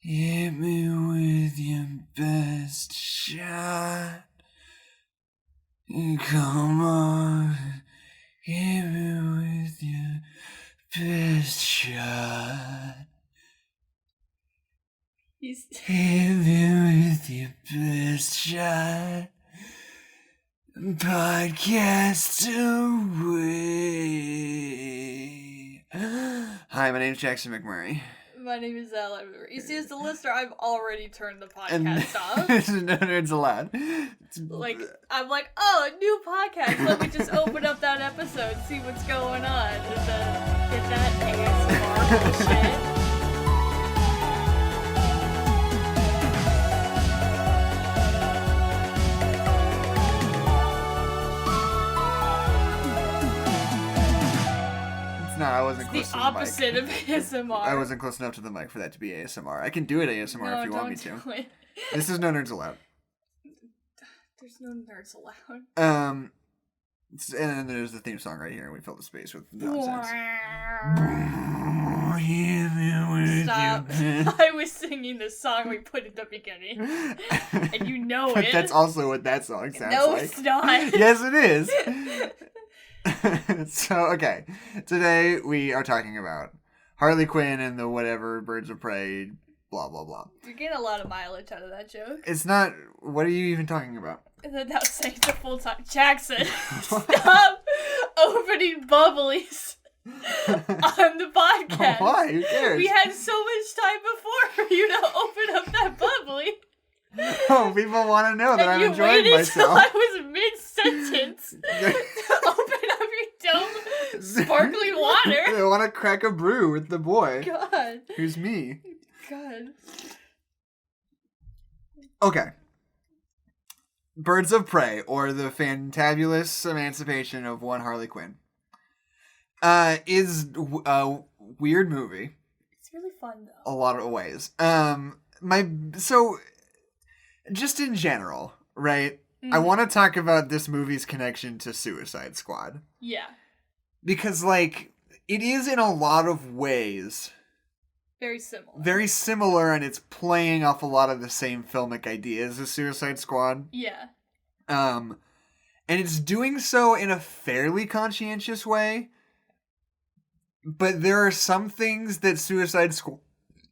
Hit me with your best shot. Come on. Hit me with your best shot. Hit me with your best shot. Podcast away. Hi, my name is Jackson McMurray. My name is Adeline McMurray. You see, as the listener, I've already turned the podcast off. No nerds allowed. I'm like, oh, a new podcast. Let me just open up that episode, see what's going on. Get that ASMR bullshit. No, I wasn't close to the mic. The opposite of ASMR. I wasn't close enough to the mic for that to be ASMR. I can do it ASMR if you want me to. It. This is No Nerds Allowed. There's no nerds allowed. And then there's the theme song right here, and we fill the space with nonsense. Stop. I was singing the song we put at the beginning. And you know but it. That's also what that song sounds like. No, it's not. Yes, it is. So, okay. Today we are talking about Harley Quinn and the whatever Birds of Prey, blah, blah, blah. You're getting a lot of mileage out of that joke. It's not... What are you even talking about? And then that was saying the full time. Jackson, stop opening bubblies on the podcast. Why? Who cares? We had so much time before for you to open up that bubbly. Oh, people want to know that I'm enjoying myself. Until I was mid-sentence to open up your dumb, sparkly water. I want to crack a brew with the boy. God. Who's me. God. Okay. Birds of Prey, or the Fantabulous Emancipation of one Harley Quinn, is a weird movie. It's really fun, though. A lot of ways. Just in general, right? Mm-hmm. I want to talk about this movie's connection to Suicide Squad. Yeah. Because, it is in a lot of ways... Very similar. Very similar, and it's playing off a lot of the same filmic ideas as Suicide Squad. Yeah. And it's doing so in a fairly conscientious way. But there are some things that Suicide Squad...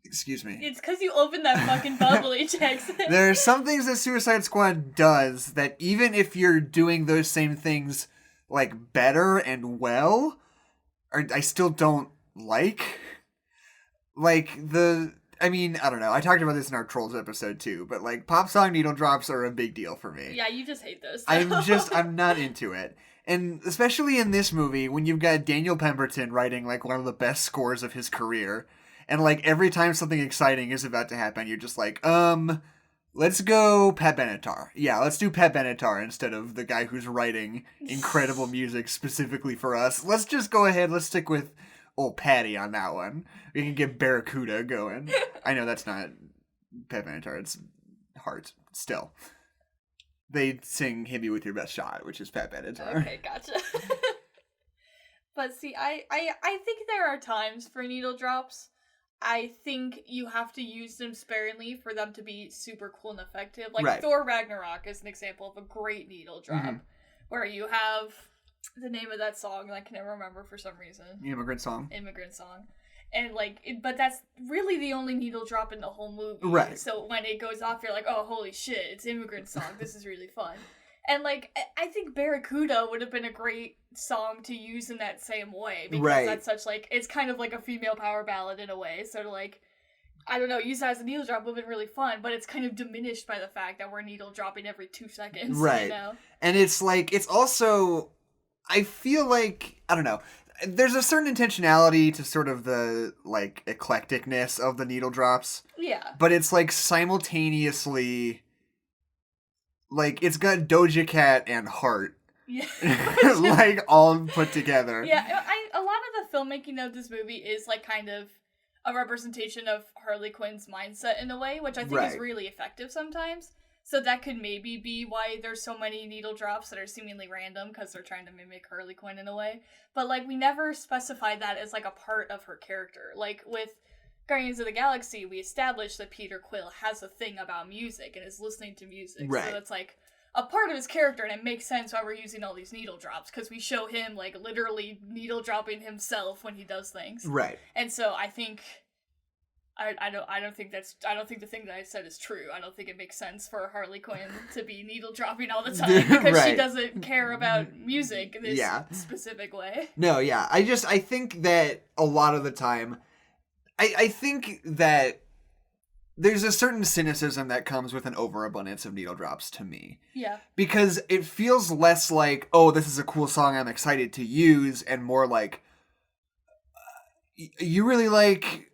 Excuse me. It's because you opened that fucking bubbly, Jackson. There are some things that Suicide Squad does that even if you're doing those same things, better and well, I still don't like. I don't know. I talked about this in our Trolls episode too, but pop song needle drops are a big deal for me. Yeah, you just hate those. I'm not into it. And especially in this movie, when you've got Daniel Pemberton writing one of the best scores of his career, and every time something exciting is about to happen, you're just let's go Pat Benatar. Yeah, let's do Pat Benatar instead of the guy who's writing incredible music specifically for us. Let's just go ahead, let's stick with old Patty on that one. We can get Barracuda going. I know that's not Pat Benatar, it's Heart, still. They sing Hit Me With Your Best Shot, which is Pat Benatar. Okay, gotcha. But see, I think there are times for needle drops. I think you have to use them sparingly for them to be super cool and effective. Right. Thor Ragnarok is an example of a great needle drop, where you have the name of that song that I can never remember for some reason. Immigrant Song. And but that's really the only needle drop in the whole movie. Right. So when it goes off, you're like, oh, holy shit, it's Immigrant Song. This is really fun. And I think Barracuda would have been a great song to use in that same way. Because that's such it's kind of like a female power ballad in a way. So to I don't know, use that as a needle drop would have been really fun, but it's kind of diminished by the fact that we're needle dropping every 2 seconds. Right. You know? And it's it's also, I feel I don't know, there's a certain intentionality to sort of the eclecticness of the needle drops. Yeah. But it's simultaneously it's got Doja Cat and Heart. Yeah. all put together. Yeah, a lot of the filmmaking of this movie is kind of a representation of Harley Quinn's mindset in a way, which I think is really effective sometimes. So that could maybe be why there's so many needle drops that are seemingly random, because they're trying to mimic Harley Quinn in a way. But we never specified that as a part of her character. With Guardians of the Galaxy, we established that Peter Quill has a thing about music and is listening to music. Right. So that's like a part of his character, and it makes sense why we're using all these needle drops, because we show him like literally needle dropping himself when he does things. Right. And so I think I don't think the thing that I said is true. I don't think it makes sense for Harley Quinn to be needle dropping all the time because she doesn't care about music in this specific way. No, yeah. I think that a lot of the time, I think that there's a certain cynicism that comes with an overabundance of needle drops to me. Yeah. Because it feels less like, oh, this is a cool song I'm excited to use, and more like, you really like,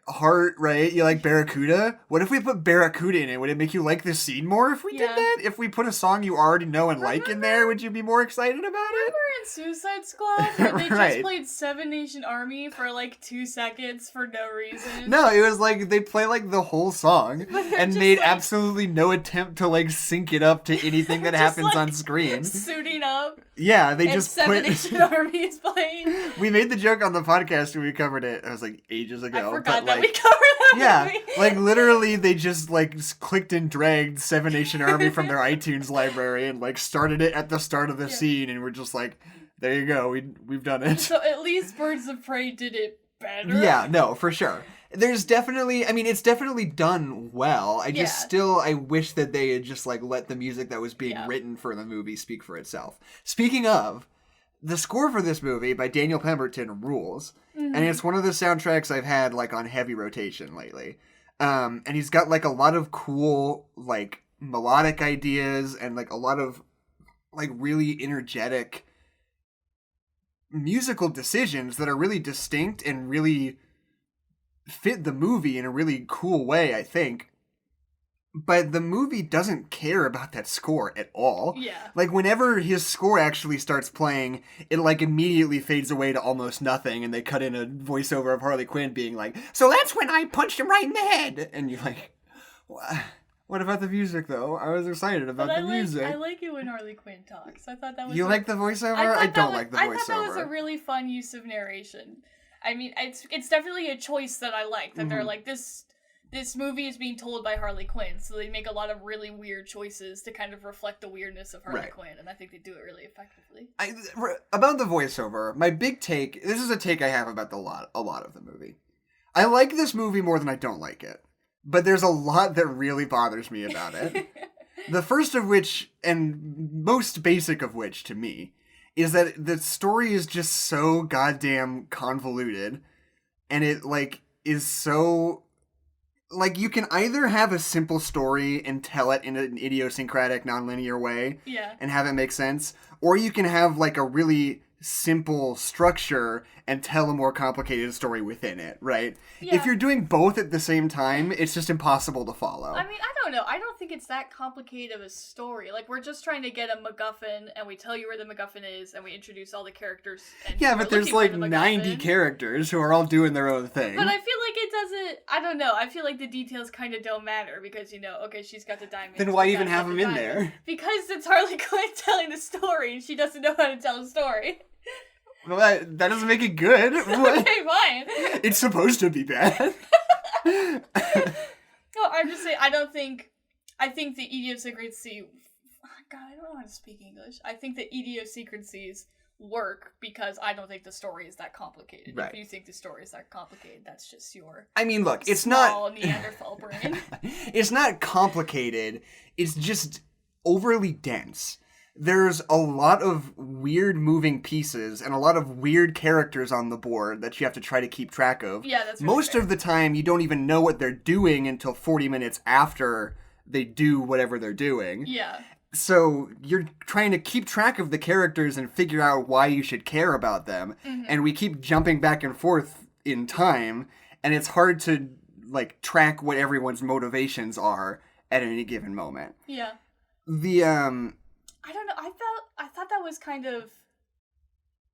Heart, right? You like Barracuda? What if we put Barracuda in it? Would it make you like this scene more if we did that? If we put a song you already know and like in there, would you be more excited about it? Remember in Suicide Squad where they just played Seven Nation Army for like 2 seconds for no reason? No, it was like they play like the whole song and made absolutely no attempt to like sync it up to anything that happens like, on screen. Suiting up. Yeah, they and just Seven Nation Army is playing. We made the joke on the podcast when we covered it. It was like ages ago. I forgot that we covered that movie. Like literally they just like clicked and dragged Seven Nation Army from their iTunes library and like started it at the start of the scene, and we're just like, there you go, we've done it. So at least Birds of Prey did it better. Yeah, no, for sure. There's definitely, I mean, it's definitely done well. I wish that they had just like let the music that was being written for the movie speak for itself. Speaking of, the score for this movie by Daniel Pemberton rules. Mm-hmm. And it's one of the soundtracks I've had like on heavy rotation lately. And he's got like a lot of cool like melodic ideas and like a lot of like really energetic musical decisions that are really distinct and really fit the movie in a really cool way, I think. But the movie doesn't care about that score at all. Yeah. Like, whenever his score actually starts playing, it, like, immediately fades away to almost nothing, and they cut in a voiceover of Harley Quinn being like, so that's when I punched him right in the head! And you're like, what about the music, though? I was excited about the music. I like it when Harley Quinn talks. I thought that was... You like the voiceover? I don't like the voiceover. I thought that was a really fun use of narration. I mean, it's definitely a choice that I like, that they're like, this movie is being told by Harley Quinn, so they make a lot of really weird choices to kind of reflect the weirdness of Harley Quinn, and I think they do it really effectively. About the voiceover, my big take, this is a take I have about a lot of the movie. I like this movie more than I don't like it, but there's a lot that really bothers me about it. The first of which, and most basic of which to me, is that the story is just so goddamn convoluted, and it, like, is so... Like, you can either have a simple story and tell it in an idiosyncratic, nonlinear way, and have it make sense, or you can have, like, a really simple structure and tell a more complicated story within it, right? Yeah. If you're doing both at the same time, it's just impossible to follow. I mean, I don't know. I don't think it's that complicated of a story. Like, we're just trying to get a MacGuffin, and we tell you where the MacGuffin is, and we introduce all the characters. And but there's like 90 characters who are all doing their own thing. But I feel like it doesn't... I don't know. I feel like the details kind of don't matter, because, you know, okay, she's got the diamond. Then why even have them in there? Because it's Harley Quinn telling the story, and she doesn't know how to tell a story. Well, that doesn't make it good. Okay, fine. It's supposed to be bad. No, I'm just saying, I think the idiosyncrasy... God, I don't know how to speak English. I think the idiosyncrasies work because I don't think the story is that complicated. Right. If you think the story is that complicated, that's just your... I mean, look, it's small not... Neanderthal brain. It's not complicated. It's just overly dense. There's a lot of weird moving pieces and a lot of weird characters on the board that you have to try to keep track of. Yeah, that's really Most fair. of the time, you don't even know what they're doing until 40 minutes after they do whatever they're doing. Yeah. So you're trying to keep track of the characters and figure out why you should care about them. Mm-hmm. And we keep jumping back and forth in time, and it's hard to, like, track what everyone's motivations are at any given moment. Yeah. I don't know. I thought that was kind of,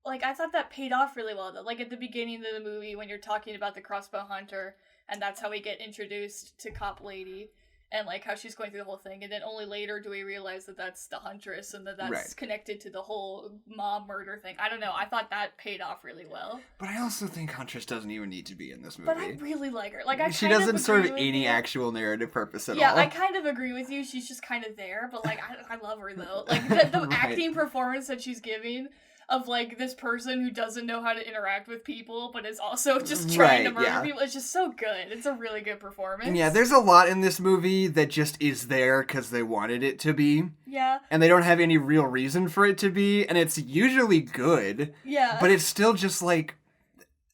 like, I thought that paid off really well, though. Like, at the beginning of the movie, when you're talking about the crossbow hunter, and that's how we get introduced to Cop Lady, and like how she's going through the whole thing, and then only later do we realize that that's the Huntress and that's connected to the whole mom murder thing. I don't know. I thought that paid off really well. But I also think Huntress doesn't even need to be in this movie. But I really like her. Like she doesn't serve any actual narrative purpose at all. Yeah, I kind of agree with you. She's just kind of there, but like I love her though. Like the acting performance that she's giving. Of, like, this person who doesn't know how to interact with people, but is also just trying to murder people. It's just so good. It's a really good performance. And yeah, there's a lot in this movie that just is there because they wanted it to be. Yeah. And they don't have any real reason for it to be, and it's usually good. Yeah. But it's still just, like,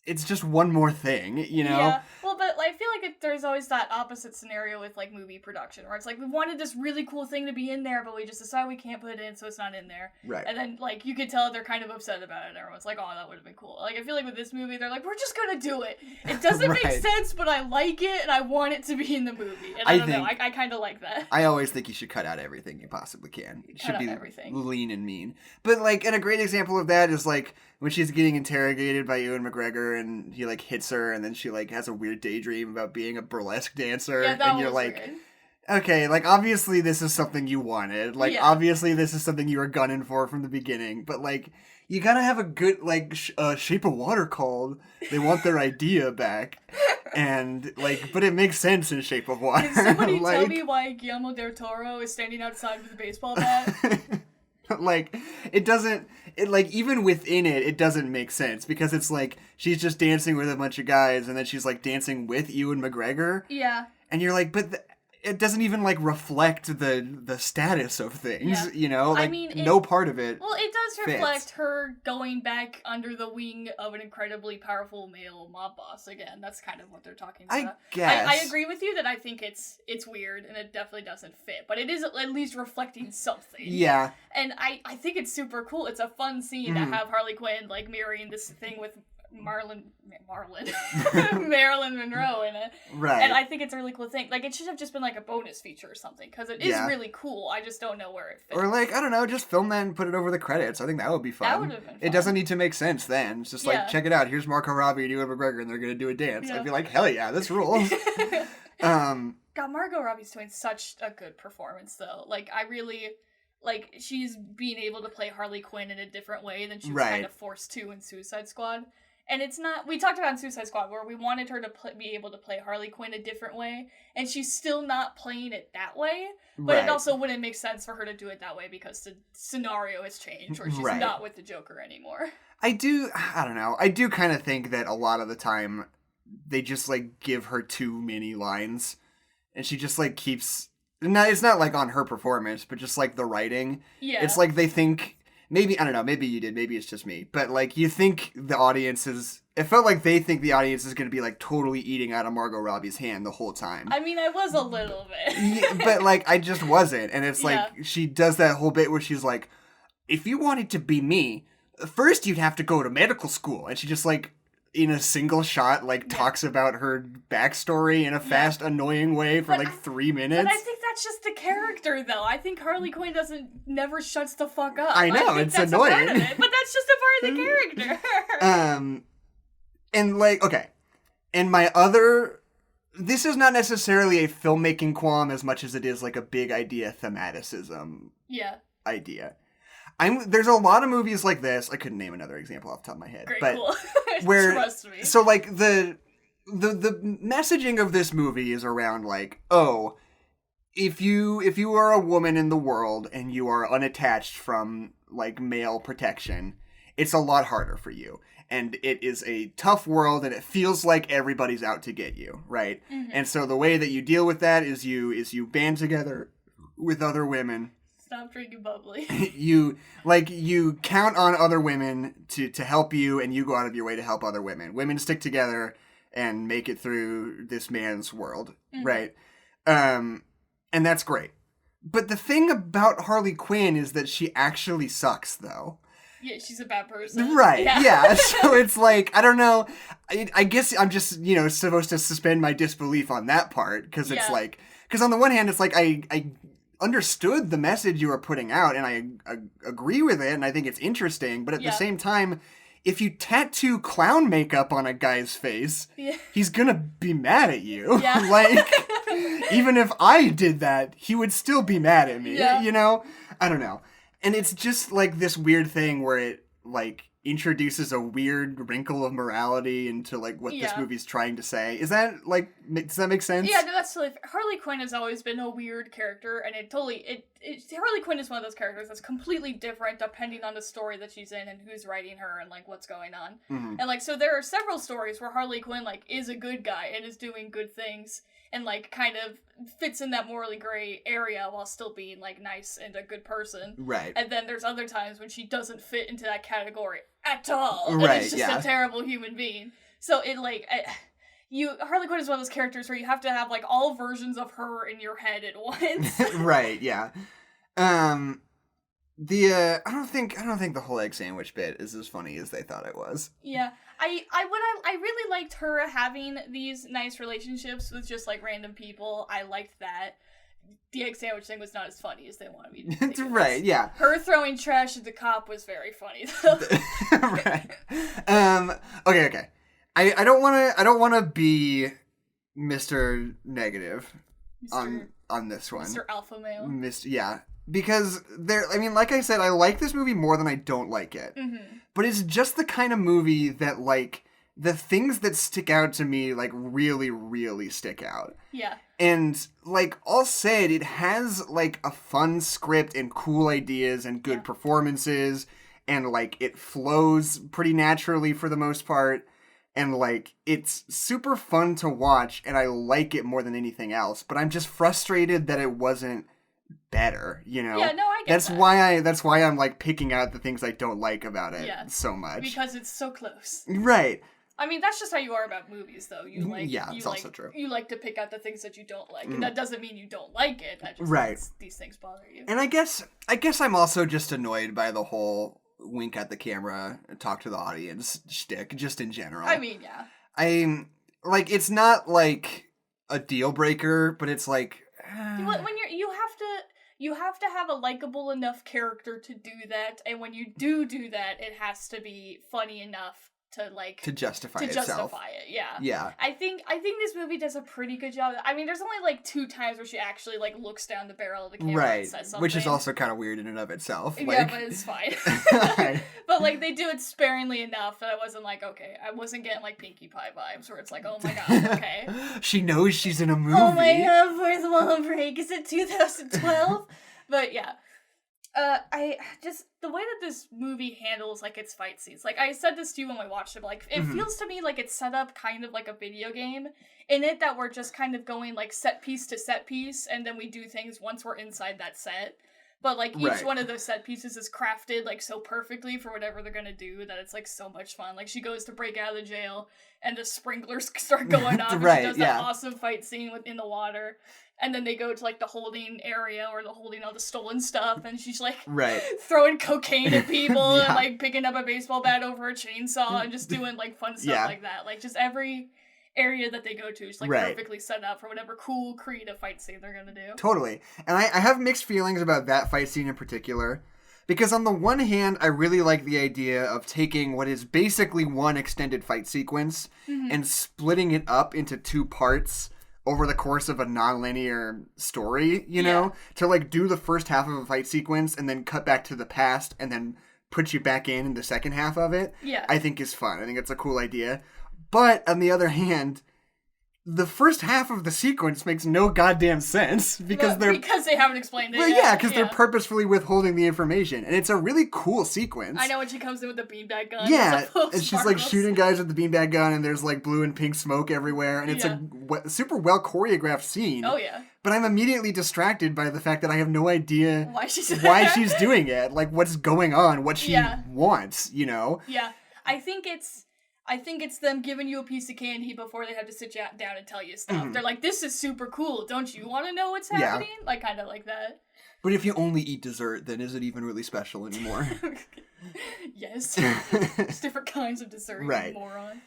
it's just one more thing, you know? Yeah. Well, but I feel like there's always that opposite scenario with, like, movie production, where it's like, we wanted this really cool thing to be in there, but we just decided we can't put it in, so it's not in there. Right. And then, like, you could tell they're kind of upset about it, and everyone's like, oh, that would have been cool. Like, I feel like with this movie, they're like, we're just gonna do it. It doesn't make sense, but I like it, and I want it to be in the movie. And I don't know, I kind of like that. I always think you should cut out everything you possibly can. It should be everything. Lean and mean. But, like, and a great example of that is, like, when she's getting interrogated by Ewan McGregor, and he, like, hits her, and then she, like, has a weird daydream about being a burlesque dancer, and you're like, weird. Okay, like, obviously this is something you wanted. Like, obviously this is something you were gunning for from the beginning, but, like, you gotta have a good, like, Shape of Water called. They want their idea back. And, like, but it makes sense in Shape of Water. Can somebody tell me why Guillermo del Toro is standing outside with a baseball bat? Like, it doesn't, like, even within it doesn't make sense, because it's like, she's just dancing with a bunch of guys, and then she's, like, dancing with Ewan McGregor. Yeah. And you're like, but it doesn't even, like, reflect the status of things, you know? Like, I mean, no part of it. Well, it does reflect her going back under the wing of an incredibly powerful male mob boss again. That's kind of what they're talking about. I guess. I agree with you that I think it's weird, and it definitely doesn't fit, but it is at least reflecting something. Yeah. And I think it's super cool. It's a fun scene to have Harley Quinn, like, mirroring this thing with Marilyn Monroe in it. Right. And I think it's a really cool thing. Like, it should have just been, like, a bonus feature or something, because it is really cool. I just don't know where it fits. Or, like, I don't know, just film that and put it over the credits. I think that would be fun. That would have been fun. It doesn't need to make sense then. It's just like, check it out. Here's Margot Robbie and Ewan McGregor, and they're going to do a dance. I'd be like, hell yeah, this rules. God, Margot Robbie's doing such a good performance, though. Like, I really... Like, she's being able to play Harley Quinn in a different way than she was kind of forced to in Suicide Squad. And it's not... We talked about in Suicide Squad where we wanted her to be able to play Harley Quinn a different way, and she's still not playing it that way, but it also wouldn't make sense for her to do it that way because the scenario has changed, where she's not with the Joker anymore. I don't know. I do kind of think that a lot of the time they just, like, give her too many lines, and she just, like, keeps... No, it's not, like, on her performance, but just, like, the writing. Yeah. It's like they think... Maybe, I don't know, maybe you did, maybe it's just me. But, like, you think the audience is... It felt like they think the audience is going to be, like, totally eating out of Margot Robbie's hand the whole time. I mean, I was a little bit. Yeah, but, like, I just wasn't. And it's like, she does that whole bit where she's like, if you wanted to be me, first you'd have to go to medical school. And she just, like... in a single shot, like, talks about her backstory in a fast, annoying way for, 3 minutes. But I think that's just the character, though. I think Harley Quinn never shuts the fuck up. I know, it's annoying. A part of it, but that's just a part of the character. And, like, okay. And my other... This is not necessarily a filmmaking qualm as much as it is, like, a big idea thematicism idea. There's a lot of movies like this. I couldn't name another example off the top of my head. Great, but cool. where, trust me. So, like, the messaging of this movie is around, like, oh, if you are a woman in the world and you are unattached from, like, male protection, it's a lot harder for you. And it is a tough world, and it feels like everybody's out to get you, right? Mm-hmm. And so the way that you deal with that is you band together with other women. Stop drinking bubbly. You count on other women to help you, and you go out of your way to help other women. Women stick together and make it through this man's world, right? And that's great. But the thing about Harley Quinn is that she actually sucks, though. Yeah, she's a bad person. Right, yeah. So it's like, I don't know. I guess I'm just, supposed to suspend my disbelief on that part, because it's like... Because on the one hand, it's like, I understood the message you were putting out, and I agree with it, and I think it's interesting, but at the same time, if you tattoo clown makeup on a guy's face, he's gonna be mad at you. Yeah. Like, Even if I did that, he would still be mad at me, Yeah. you know? I don't know. And it's just, like, this weird thing where it, like, introduces a weird wrinkle of morality into, like, what this movie's trying to say. Is that, like, does that make sense? Yeah, no, that's totally fair. Harley Quinn has always been a weird character, and Harley Quinn is one of those characters that's completely different depending on the story that she's in and who's writing her and, like, what's going on. Mm-hmm. And, like, so there are several stories where Harley Quinn, like, is a good guy and is doing good things and, like, kind of fits in that morally gray area while still being, like, nice and a good person. Right. And then there's other times when she doesn't fit into that category at all. Right, and is just a terrible human being. So it, like... Harley Quinn is one of those characters where you have to have, like, all versions of her in your head at once. Right, yeah. I don't think the whole egg sandwich bit is as funny as they thought it was. Yeah. I really liked her having these nice relationships with just, like, random people. I liked that. The egg sandwich thing was not as funny as they wanted me to think it was. Right, yeah. Her throwing trash at the cop was very funny, though. Right. Okay. I don't want to be Mr. Negative on this one. Mr. Alpha Male. Yeah. Because like I said, I like this movie more than I don't like it. Mm-hmm. But it's just the kind of movie that, like, the things that stick out to me, like, really, really stick out. Yeah. And, like, all said, it has, like, a fun script and cool ideas and good performances. And, like, it flows pretty naturally for the most part. And, like, it's super fun to watch, and I like it more than anything else. But I'm just frustrated that it wasn't better, you know? Yeah, no, I get that. That's why I'm, like, picking out the things I don't like about it so much. Because it's so close. Right. I mean, that's just how you are about movies, though. It's also true. You like to pick out the things that you don't like. And that doesn't mean you don't like it. That just means these things bother you. And I guess I'm also just annoyed by the whole wink at the camera, talk to the audience shtick, just in general. I mean, yeah. I'm like, it's not like a deal breaker, but it's like when you have to have a likable enough character to do that, and when you do that, it has to be funny enough to justify itself. It, yeah. Yeah. I think this movie does a pretty good job. I mean, there's only like 2 times where she actually like looks down the barrel of the camera and says something. Which is also kind of weird in and of itself. Yeah, but it's fine. But like they do it sparingly enough that I wasn't like, okay, I wasn't getting like Pinkie Pie vibes where it's like, oh my god, okay. She knows she's in a movie. Oh my god, fourth wall break. Is it 2012? But yeah. The way that this movie handles, like, its fight scenes, like, I said this to you when we watched it, but, like, it feels to me like it's set up kind of like a video game, in it that we're just kind of going, like, set piece to set piece, and then we do things once we're inside that set. But, like, each one of those set pieces is crafted, like, so perfectly for whatever they're gonna do that it's, like, so much fun. Like, she goes to break out of the jail, and the sprinklers start going off, and she does that awesome fight scene in the water. And then they go to, like, the holding area where they're holding all the stolen stuff, and she's, like, throwing cocaine at people and, like, picking up a baseball bat over a chainsaw and just doing, like, fun stuff like that. Like, just every area that they go to is, like, perfectly set up for whatever cool, creative fight scene they're gonna do. Totally. And I have mixed feelings about that fight scene in particular. Because on the one hand, I really like the idea of taking what is basically one extended fight sequence and splitting it up into 2 parts over the course of a non-linear story, you know? To, like, do the first half of a fight sequence and then cut back to the past and then put you back in the second half of it, I think is fun. I think it's a cool idea. But, on the other hand, the first half of the sequence makes no goddamn sense because they haven't explained it yet. Yeah, because they're purposefully withholding the information. And it's a really cool sequence. I know when she comes in with the beanbag gun. Yeah, and she's like shooting guys with the beanbag gun and there's like blue and pink smoke everywhere. And it's a super well choreographed scene. Oh, yeah. But I'm immediately distracted by the fact that I have no idea why she's doing it. Like, what's going on, what she wants, you know? Yeah, I think it's them giving you a piece of candy before they have to sit you down and tell you stuff. They're like, this is super cool. Don't you want to know what's happening? Like, kind of like that. But if you only eat dessert, then is it even really special anymore? Yes. There's different kinds of dessert, you moron.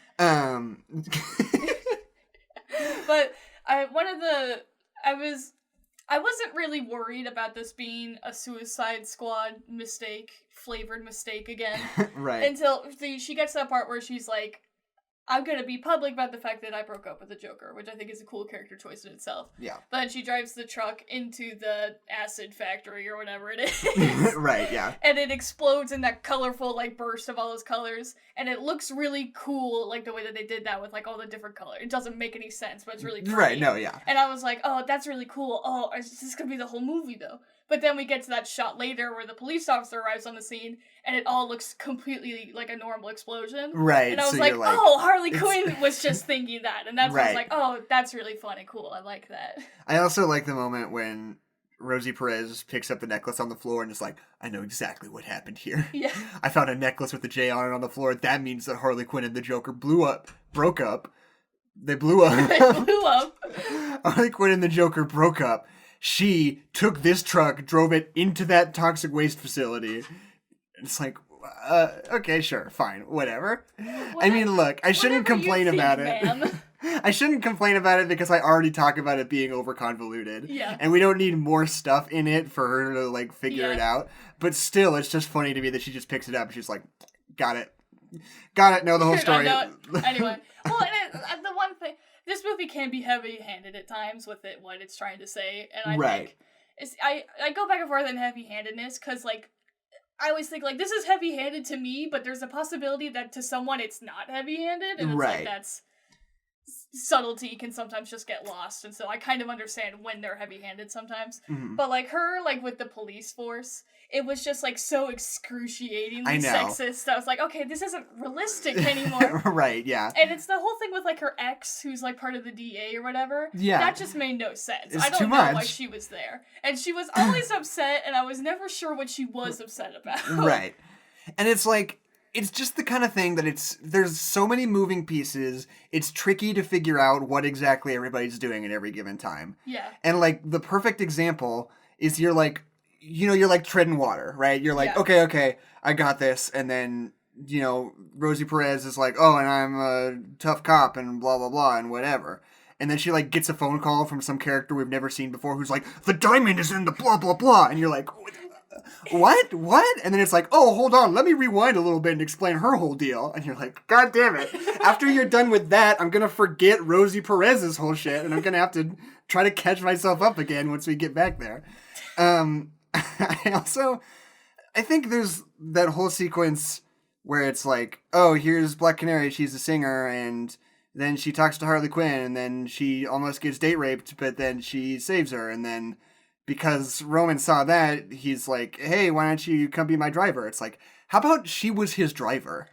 But I wasn't really worried about this being a Suicide Squad flavored mistake again. Right. Until she gets to that part where she's like, I'm gonna be public about the fact that I broke up with the Joker, which I think is a cool character choice in itself. Yeah. But then she drives the truck into the acid factory or whatever it is. Right, yeah. And it explodes in that colorful, like, burst of all those colors. And it looks really cool, like, the way that they did that with, like, all the different colors. It doesn't make any sense, but it's really pretty. Right, no, yeah. And I was like, oh, that's really cool. Oh, is this gonna be the whole movie, though? But then we get to that shot later where the police officer arrives on the scene, and it all looks completely like a normal explosion. Right. And I was like, oh, Harley Quinn was just thinking that. And that's why I was like, oh, that's really fun and cool. I like that. I also like the moment when Rosie Perez picks up the necklace on the floor and is like, I know exactly what happened here. Yeah. I found a necklace with a J on it on the floor. That means that Harley Quinn and the Joker broke up. They blew up. They blew up. Harley Quinn and the Joker broke up. She took this truck, drove it into that toxic waste facility. It's like, okay, sure, fine, whatever. I mean, look, I shouldn't complain about it. I shouldn't complain about it because I already talk about it being over convoluted. Yeah. And we don't need more stuff in it for her to, like, figure it out. But still, it's just funny to me that she just picks it up and she's like, got it. Know the whole story. Anyway. Well, and the one thing... This movie can be heavy-handed at times with what it's trying to say, and I think I go back and forth on heavy-handedness because, like, I always think, like, this is heavy-handed to me, but there's a possibility that to someone it's not heavy-handed, and it's like that's subtlety can sometimes just get lost, and so I kind of understand when they're heavy-handed sometimes. Mm-hmm. But, like, her, like, with the police force, it was just, like, so excruciatingly sexist. I was like, okay, this isn't realistic anymore. Right, yeah. And it's the whole thing with, like, her ex, who's, like, part of the DA or whatever. Yeah. That just made no sense. It's I don't too know much. why she was there. And she was always upset, and I was never sure what she was upset about. Right. And it's like... It's just the kind of thing that there's so many moving pieces, it's tricky to figure out what exactly everybody's doing at every given time. Yeah. And, like, the perfect example is you're like treading water, right? You're like, okay, I got this. And then, Rosie Perez is like, oh, and I'm a tough cop and blah, blah, blah, and whatever. And then she, like, gets a phone call from some character we've never seen before who's like, the diamond is in the blah, blah, blah. And you're like, what? And then it's like, oh, hold on, let me rewind a little bit and explain her whole deal. And you're like, God damn it. After you're done with that, I'm going to forget Rosie Perez's whole shit, and I'm going to have to try to catch myself up again once we get back there. I think there's that whole sequence where it's like, oh, here's Black Canary, she's a singer, and then she talks to Harley Quinn, and then she almost gets date raped, but then she saves her, and then... Because Roman saw that, he's like, hey, why don't you come be my driver? It's like, how about she was his driver?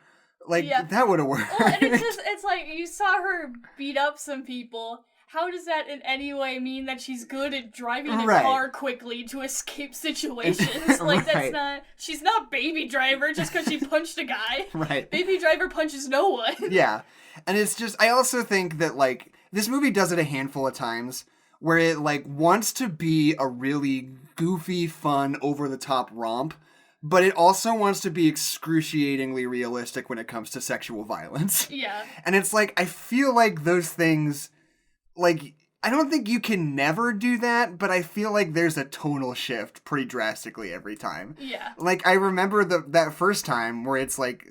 Like, that would have worked. Well, and it's like, you saw her beat up some people. How does that in any way mean that she's good at driving a car quickly to escape situations? Like, she's not Baby Driver just because she punched a guy. Right. Baby Driver punches no one. Yeah. And it's just, I also think that, like, this movie does it a handful of times where it, like, wants to be a really goofy, fun, over-the-top romp, but it also wants to be excruciatingly realistic when it comes to sexual violence. Yeah. And it's like, I feel like those things, like, I don't think you can never do that, but I feel like there's a tonal shift pretty drastically every time. Yeah. Like, I remember that first time where it's like,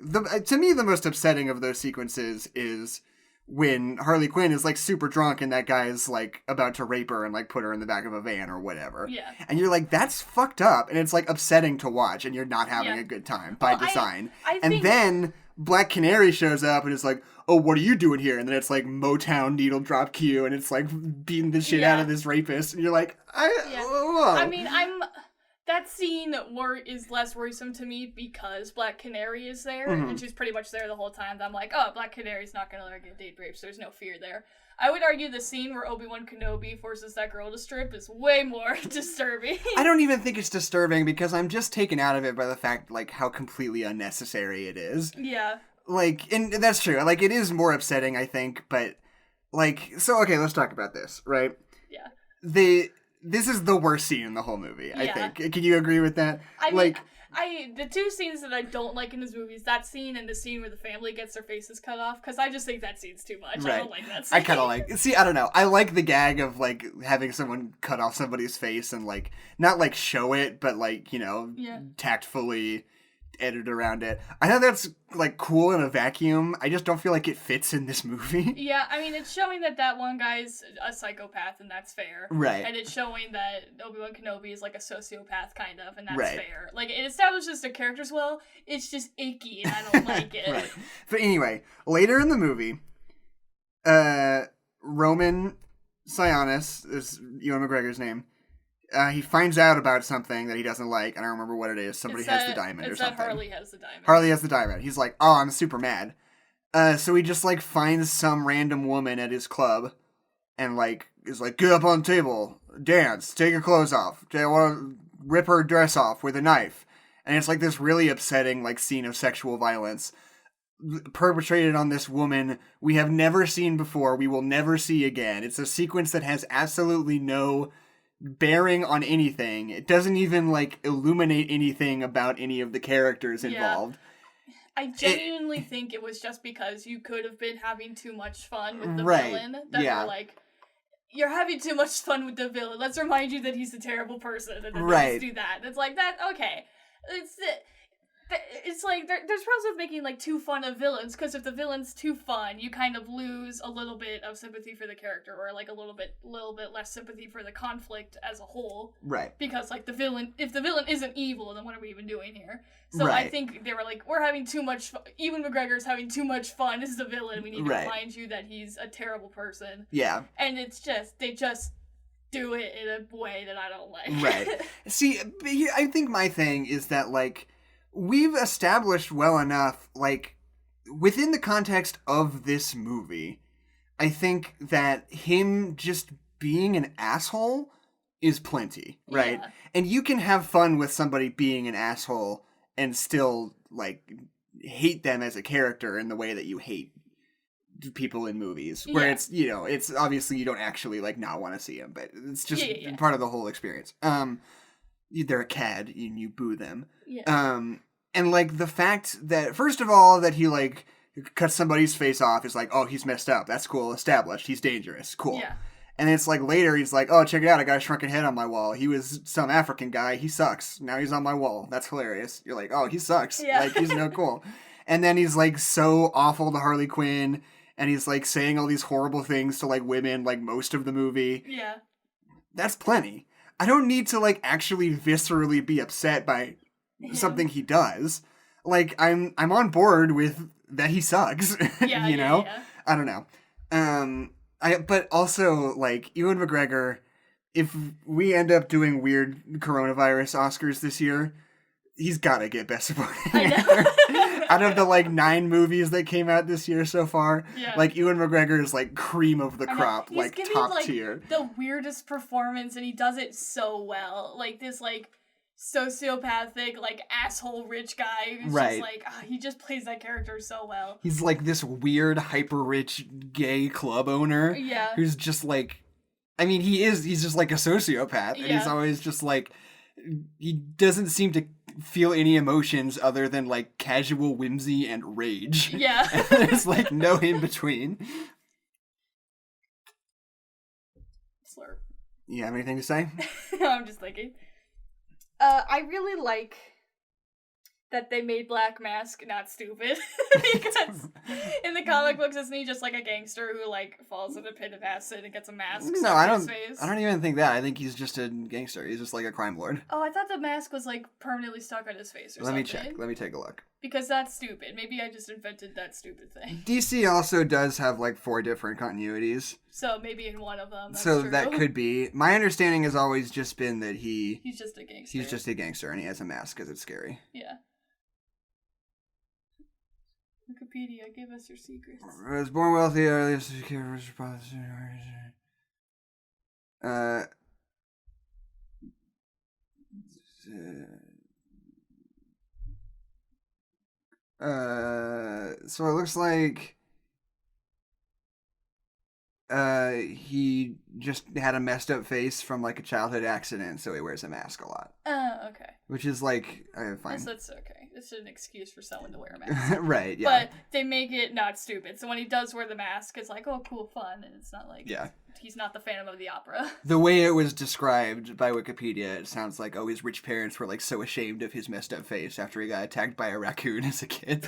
to me, the most upsetting of those sequences is... when Harley Quinn is, like, super drunk and that guy is, like, about to rape her and, like, put her in the back of a van or whatever. Yeah. And you're like, that's fucked up. And it's, like, upsetting to watch and you're not having a good time by design. I and think... then Black Canary shows up and it's like, oh, what are you doing here? And then it's, like, Motown needle drop cue and it's, like, beating the shit out of this rapist. And you're like, I mean, that scene is less worrisome to me because Black Canary is there, and she's pretty much there the whole time. I'm like, oh, Black Canary's not going to let her get date raped, so there's no fear there. I would argue the scene where Obi-Wan Kenobi forces that girl to strip is way more disturbing. I don't even think it's disturbing because I'm just taken out of it by the fact, like, how completely unnecessary it is. Yeah. Like, and that's true. Like, it is more upsetting, I think, but, like, so, okay, let's talk about this, right? Yeah. This is the worst scene in the whole movie, I think. Can you agree with that? I mean, the two scenes that I don't like in this movie is that scene and the scene where the family gets their faces cut off, because I just think that scene's too much. Right. I don't like that scene. I kind of like... See, I don't know. I like the gag of, like, having someone cut off somebody's face and, like, not, like, show it, but, like, tactfully edited around it. I thought that's like cool in a vacuum. I just don't feel like it fits in this movie. Yeah, I mean, it's showing that one guy's a psychopath, and that's fair. Right. And it's showing that Obi-Wan Kenobi is like a sociopath, kind of, and that's right. fair. Like, it establishes their characters well, it's just icky, and I don't like it. Right. But anyway, later in the movie, Roman Sionis is Ewan McGregor's name. He finds out about something that he doesn't like. I don't remember what it is. Somebody has the diamond or something. It's that Harley has the diamond. Harley has the diamond. He's like, oh, I'm super mad. So he just, like, finds some random woman at his club and, like, is like, get up on the table, dance, take your clothes off. I want to rip her dress off with a knife. And it's, like, this really upsetting, like, scene of sexual violence perpetrated on this woman we have never seen before, we will never see again. It's a sequence that has absolutely no bearing on anything. It doesn't even like illuminate anything about any of the characters involved. I genuinely think it was just because you could have been having too much fun with the villain that they're like, you're having too much fun with the villain. Let's remind you that he's a terrible person, and then they just do that. It's like that. Okay, it's like there's problems with making like too fun of villains, because if the villain's too fun, you kind of lose a little bit of sympathy for the character, or like a little bit less sympathy for the conflict as a whole. Right. Because like if the villain isn't evil, then what are we even doing here? So I think they were like, we're having too much fun. Ewan McGregor's having too much fun as the villain. We need to remind you that he's a terrible person. Yeah. And it's just they just do it in a way that I don't like. Right. See, I think my thing is that like, we've established well enough, like, within the context of this movie, I think that him just being an asshole is plenty, right? Yeah. And you can have fun with somebody being an asshole and still, like, hate them as a character in the way that you hate people in movies. Where it's, you know, it's obviously you don't actually, like, not want to see them, but it's just part of the whole experience. They're a cad and you boo them. Yeah. And, like, the fact that, first of all, that he, like, cuts somebody's face off is like, oh, he's messed up. That's cool. Established. He's dangerous. Cool. Yeah. And it's like, later, he's like, oh, check it out. I got a shrunken head on my wall. He was some African guy. He sucks. Now he's on my wall. That's hilarious. You're like, oh, he sucks. Yeah. Like, he's no cool. And then he's, like, so awful to Harley Quinn. And he's, like, saying all these horrible things to, like, women, like, most of the movie. Yeah. That's plenty. I don't need to, like, actually viscerally be upset by something he does. Like, I'm on board with that he sucks. Yeah, you know? Yeah. I don't know. But also, like, Ewan McGregor, if we end up doing weird coronavirus Oscars this year, he's gotta get Best Supporting Actor. Out of the, like, 9 movies that came out this year so far, like, Ewan McGregor is, like, cream of the crop, like, top tier. The weirdest performance, and he does it so well. Like, this, like, sociopathic, like, asshole rich guy who's just like, he just plays that character so well. He's like this weird, hyper rich gay club owner. Yeah. Who's just like, I mean, he's just like a sociopath. And he's always just like, he doesn't seem to feel any emotions other than like casual whimsy and rage. Yeah. And there's like no in between. Slurp. You have anything to say? No, I'm just thinking. I really like that they made Black Mask not stupid. Because in the comic books, isn't he just like a gangster who like falls in a pit of acid and gets a mask stuck in his face? I don't even think that. I think he's just a gangster. He's just like a crime lord. Oh, I thought the mask was like permanently stuck on his face or something. Let me check. Let me take a look. Because that's stupid. Maybe I just invented that stupid thing. DC also does have like 4 different continuities. So maybe in one of them, that's so true. That could be. My understanding has always just been that he's just a gangster. He's just a gangster and he has a mask because it's scary. Yeah. Wikipedia, give us your secrets. Was born wealthy, earliest so it looks like he just had a messed up face from like a childhood accident, so he wears a mask a lot. Oh, okay. Which is like fine. That's okay. just an excuse for someone to wear a mask. Right, yeah. But they make it not stupid. So when he does wear the mask, it's like, oh, cool, fun. And it's not like he's not the Phantom of the Opera. The way it was described by Wikipedia, it sounds like, his rich parents were, like, so ashamed of his messed up face after he got attacked by a raccoon as a kid.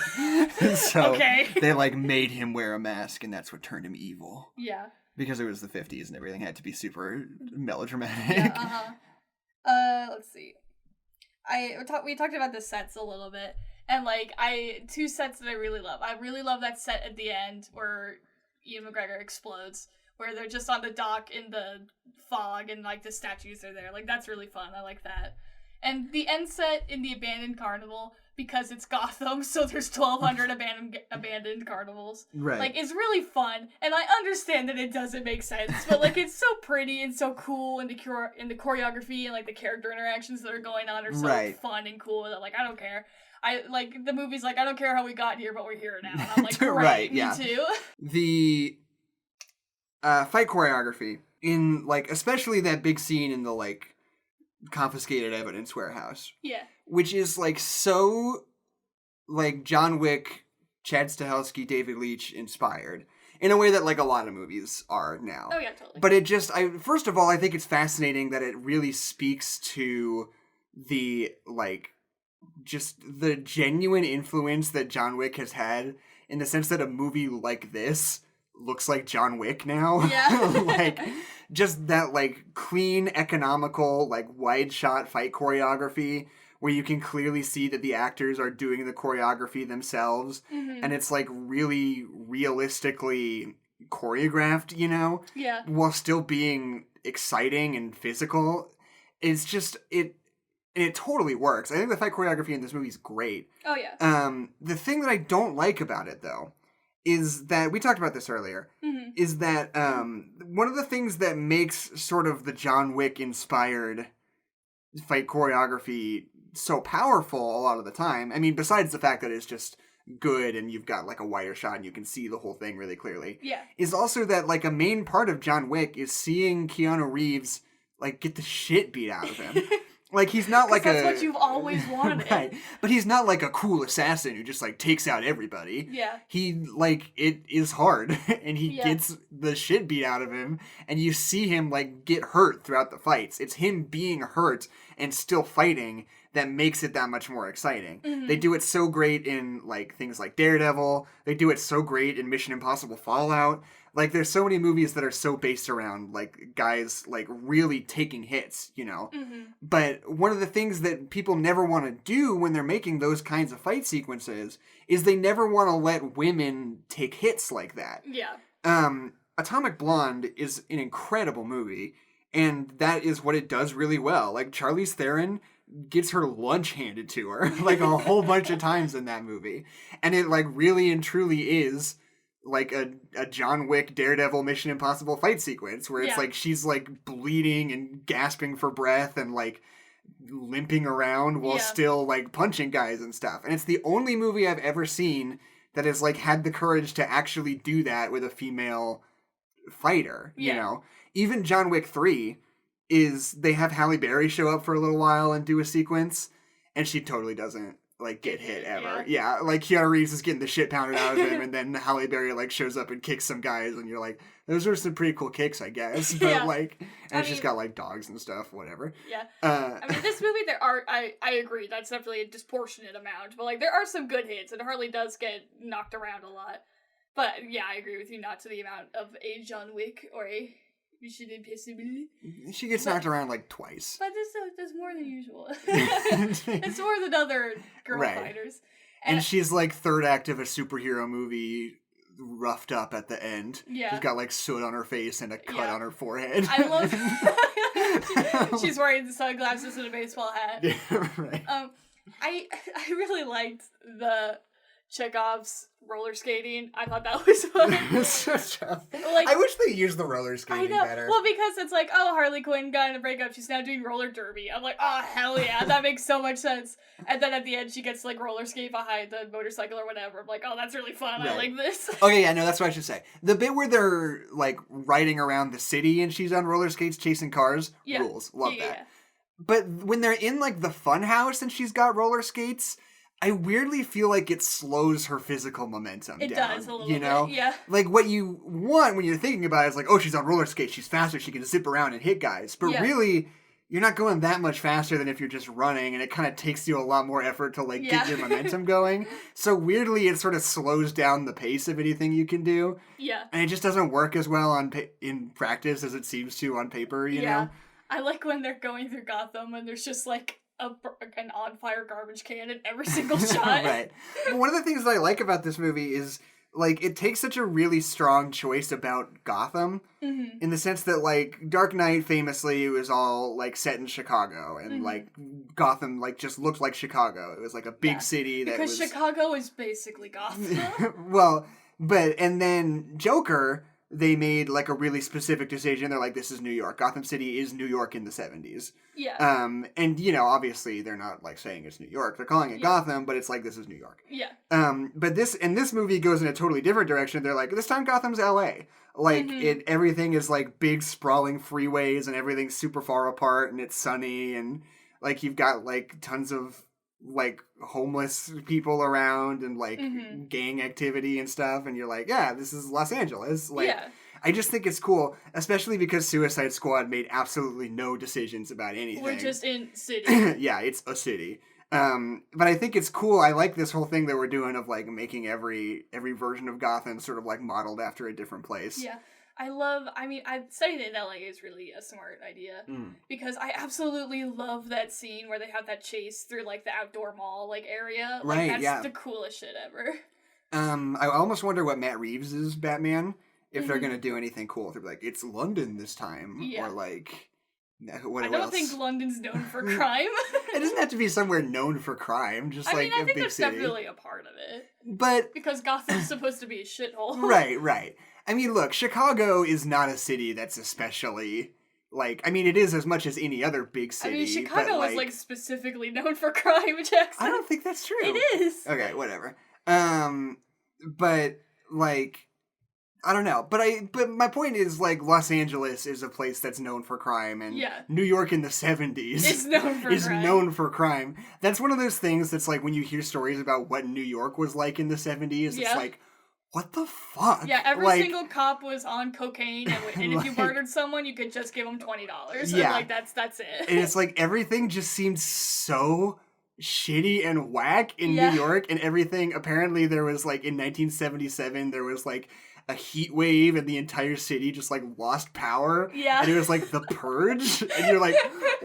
So they, like, made him wear a mask, and that's what turned him evil. Yeah. Because it was the 50s and everything had to be super melodramatic. Yeah, let's see. We talked about the sets a little bit, and like two sets that I really love. I really love that set at the end where Ian McGregor explodes, where they're just on the dock in the fog and like the statues are there. Like that's really fun. I like that. And the end set in the abandoned carnival, because it's Gotham, so there's 1,200 abandoned carnivals. Right. Like, it's really fun, and I understand that it doesn't make sense, but, like, it's so pretty and so cool, and the choreography and, like, the character interactions that are going on are so fun and cool that, like, I don't care. The movie's like, I don't care how we got here, but we're here now. And I'm like, great, me too. The fight choreography in, like, especially that big scene in the, like, confiscated evidence warehouse. Yeah. Which is, like, so, like, John Wick, Chad Stahelski, David Leitch inspired. In a way that, like, a lot of movies are now. Oh, yeah, totally. But it just, first of all, I think it's fascinating that it really speaks to the, like, just the genuine influence that John Wick has had, in the sense that a movie like this looks like John Wick now. Yeah. Like, just that, like, clean, economical, like, wide shot fight choreography where you can clearly see that the actors are doing the choreography themselves. Mm-hmm. And it's, like, really realistically choreographed, you know? Yeah. While still being exciting and physical. It's just, it totally works. I think the fight choreography in this movie is great. Oh, yeah. The thing that I don't like about it, though, is that, we talked about this earlier, is that one of the things that makes sort of the John Wick-inspired fight choreography so powerful a lot of the time, I mean, besides the fact that it's just good and you've got, like, a wider shot and you can see the whole thing really clearly, is also that, like, a main part of John Wick is seeing Keanu Reeves, like, get the shit beat out of him. Like, he's not like that's what you've always wanted. Right. But he's not like a cool assassin who just, like, takes out everybody. Yeah. He, like, it is hard, and he gets the shit beat out of him, and you see him, like, get hurt throughout the fights. It's him being hurt and still fighting that makes it that much more exciting. Mm-hmm. They do it so great in, like, things like Daredevil. They do it so great in Mission Impossible Fallout. Like, there's so many movies that are so based around, like, guys, like, really taking hits, you know? Mm-hmm. But one of the things that people never want to do when they're making those kinds of fight sequences is they never want to let women take hits like that. Yeah. Atomic Blonde is an incredible movie, and that is what it does really well. Like, Charlize Theron gets her lunch handed to her, like, a whole bunch of times in that movie. And it, like, really and truly is like a John Wick, Daredevil, Mission Impossible fight sequence where it's like she's like bleeding and gasping for breath and like limping around while still like punching guys and stuff. And it's the only movie I've ever seen that has like had the courage to actually do that with a female fighter, you know? Even John Wick 3 they have Halle Berry show up for a little while and do a sequence, and she totally doesn't like get hit ever. Yeah, like Keanu Reeves is getting the shit pounded out of him, and then Halle Berry like shows up and kicks some guys, and you're like, those are some pretty cool kicks, I guess. But like, and it's just got like dogs and stuff, whatever. Yeah. I mean, this movie I agree, that's definitely a disproportionate amount, but like there are some good hits, and Harley does get knocked around a lot. But yeah, I agree with you, not to the amount of a John Wick or a Mission Impossible. She gets knocked around like twice. But that's more than usual. It's more than other girl fighters. And she's like third act of a superhero movie, roughed up at the end. Yeah. She's got like soot on her face and a cut on her forehead. I love she's wearing the sunglasses and a baseball hat. Yeah, right. I really liked the Chekhov's roller skating. I thought that was fun. Like, I wish they used the roller skating better. Well, because it's like, oh, Harley Quinn got in a breakup, she's now doing roller derby. I'm like, oh, hell yeah, that makes so much sense. And then at the end, she gets to like roller skate behind the motorcycle or whatever. I'm like, oh, that's really fun. Right. I like this. Okay, yeah, no, that's what I should say. The bit where they're like riding around the city and she's on roller skates chasing cars, rules. Love that. But when they're in like the fun house and she's got roller skates, I weirdly feel like it slows her physical momentum down. It does a little bit, yeah. Like, what you want when you're thinking about it is like, oh, she's on roller skates, she's faster, she can zip around and hit guys. But really, you're not going that much faster than if you're just running, and it kind of takes you a lot more effort to, like, get your momentum going. So weirdly, it sort of slows down the pace of anything you can do. Yeah. And it just doesn't work as well in practice as it seems to on paper, you know? I like when they're going through Gotham and there's just, like, an on-fire garbage can in every single shot. Right. But one of the things that I like about this movie is, like, it takes such a really strong choice about Gotham, in the sense that, like, Dark Knight famously was all, like, set in Chicago, and, like, Gotham, like, just looked like Chicago. It was, like, a big city that because Chicago is basically Gotham. Well, and then Joker, they made, like, a really specific decision. They're like, this is New York. Gotham City is New York in the 70s. Yeah. And, you know, obviously they're not, like, saying it's New York. They're calling it Gotham, but it's like, this is New York. Yeah. But this movie goes in a totally different direction. They're like, this time Gotham's LA. Like, everything is, like, big, sprawling freeways, and everything's super far apart, and it's sunny, and, like, you've got, like, tons of, like, homeless people around, and, like, gang activity and stuff, and you're like, yeah, this is Los Angeles. Like, I just think it's cool, especially because Suicide Squad made absolutely no decisions about anything. We're just in city. Yeah, it's a city. But I think it's cool. I like this whole thing that we're doing of, like, making every version of Gotham sort of, like, modeled after a different place. Yeah. I studied in LA is really a smart idea, because I absolutely love that scene where they have that chase through, like, the outdoor mall, like, area. Like, that's the coolest shit ever. I almost wonder what Matt Reeves is Batman, if they're gonna do anything cool. If they're like, it's London this time, or, like, what else? I don't think London's known for crime. It doesn't have to be somewhere known for crime, just, like, a big city. I think that's definitely a part of it. But because Gotham's supposed to be a shithole. Right. I mean, look, Chicago is not a city that's especially, like, I mean, it is as much as any other big city. I mean, Chicago is, like, specifically known for crime, Jackson. I don't think that's true. It is. Okay, whatever. But, like, I don't know. But my point is, like, Los Angeles is a place that's known for crime, and New York in the 70s is known for crime. That's one of those things that's, like, when you hear stories about what New York was like in the 70s, it's like, what the fuck? Yeah, every single cop was on cocaine, and if you murdered someone, you could just give them $20. Yeah. And, like, that's it. And it's like, everything just seemed so shitty and whack in New York, and everything, apparently there was, like, in 1977, there was, like, a heat wave, and the entire city just, like, lost power. Yeah. And it was, like, the purge. And you're like,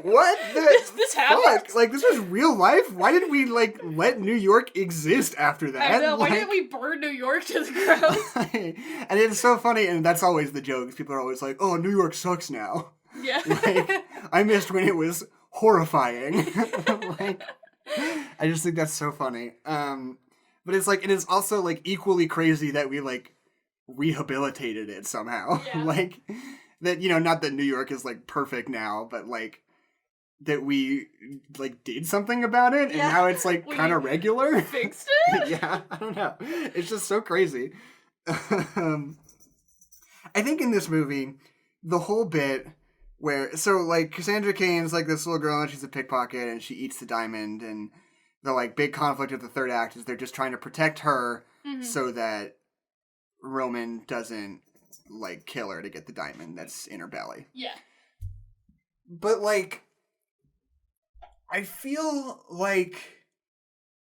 what the this happened? Like, this was real life? Why did we, like, let New York exist after that? I know, why didn't we burn New York to the ground? And it's so funny, and that's always the joke. People are always like, oh, New York sucks now. Yeah. Like, I missed when it was horrifying. Like, I just think that's so funny. But it's like, it is also, like, equally crazy that we, like, rehabilitated it somehow. Yeah. Like, that, you know, not that New York is, like, perfect now, but, like, that we, like, did something about it, and now it's, like, kind of regular. Fixed it? Yeah, I don't know. It's just so crazy. I think in this movie, the whole bit where, so, like, Cassandra Cain's, like, this little girl, and she's a pickpocket, and she eats the diamond, and the, like, big conflict of the third act is they're just trying to protect her so that Roman doesn't, like, kill her to get the diamond that's in her belly. Yeah. But, like, I feel like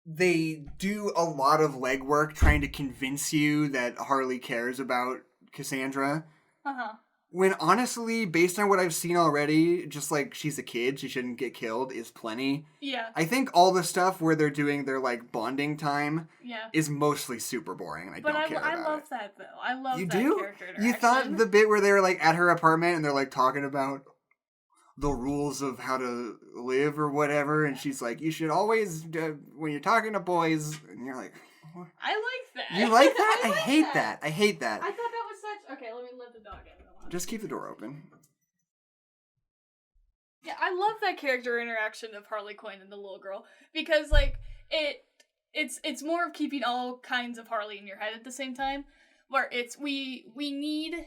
they do a lot of legwork trying to convince you that Harley cares about Cassandra. Uh-huh. When honestly, based on what I've seen already, just like, she's a kid, she shouldn't get killed, is plenty. Yeah. I think all the stuff where they're doing their, like, bonding time is mostly super boring, and I don't care about it. But I love that, though. I love that character interaction. You thought the bit where they were, like, at her apartment, and they're, like, talking about the rules of how to live or whatever, and she's like, you should always, when you're talking to boys, and you're like, what? I like that. You like that? I hate that. I hate that. I thought that was such... Okay, let me let the dog in. Just keep the door open. Yeah, I love that character interaction of Harley Quinn and the little girl, because, like, it's more of keeping all kinds of Harley in your head at the same time, where it's we need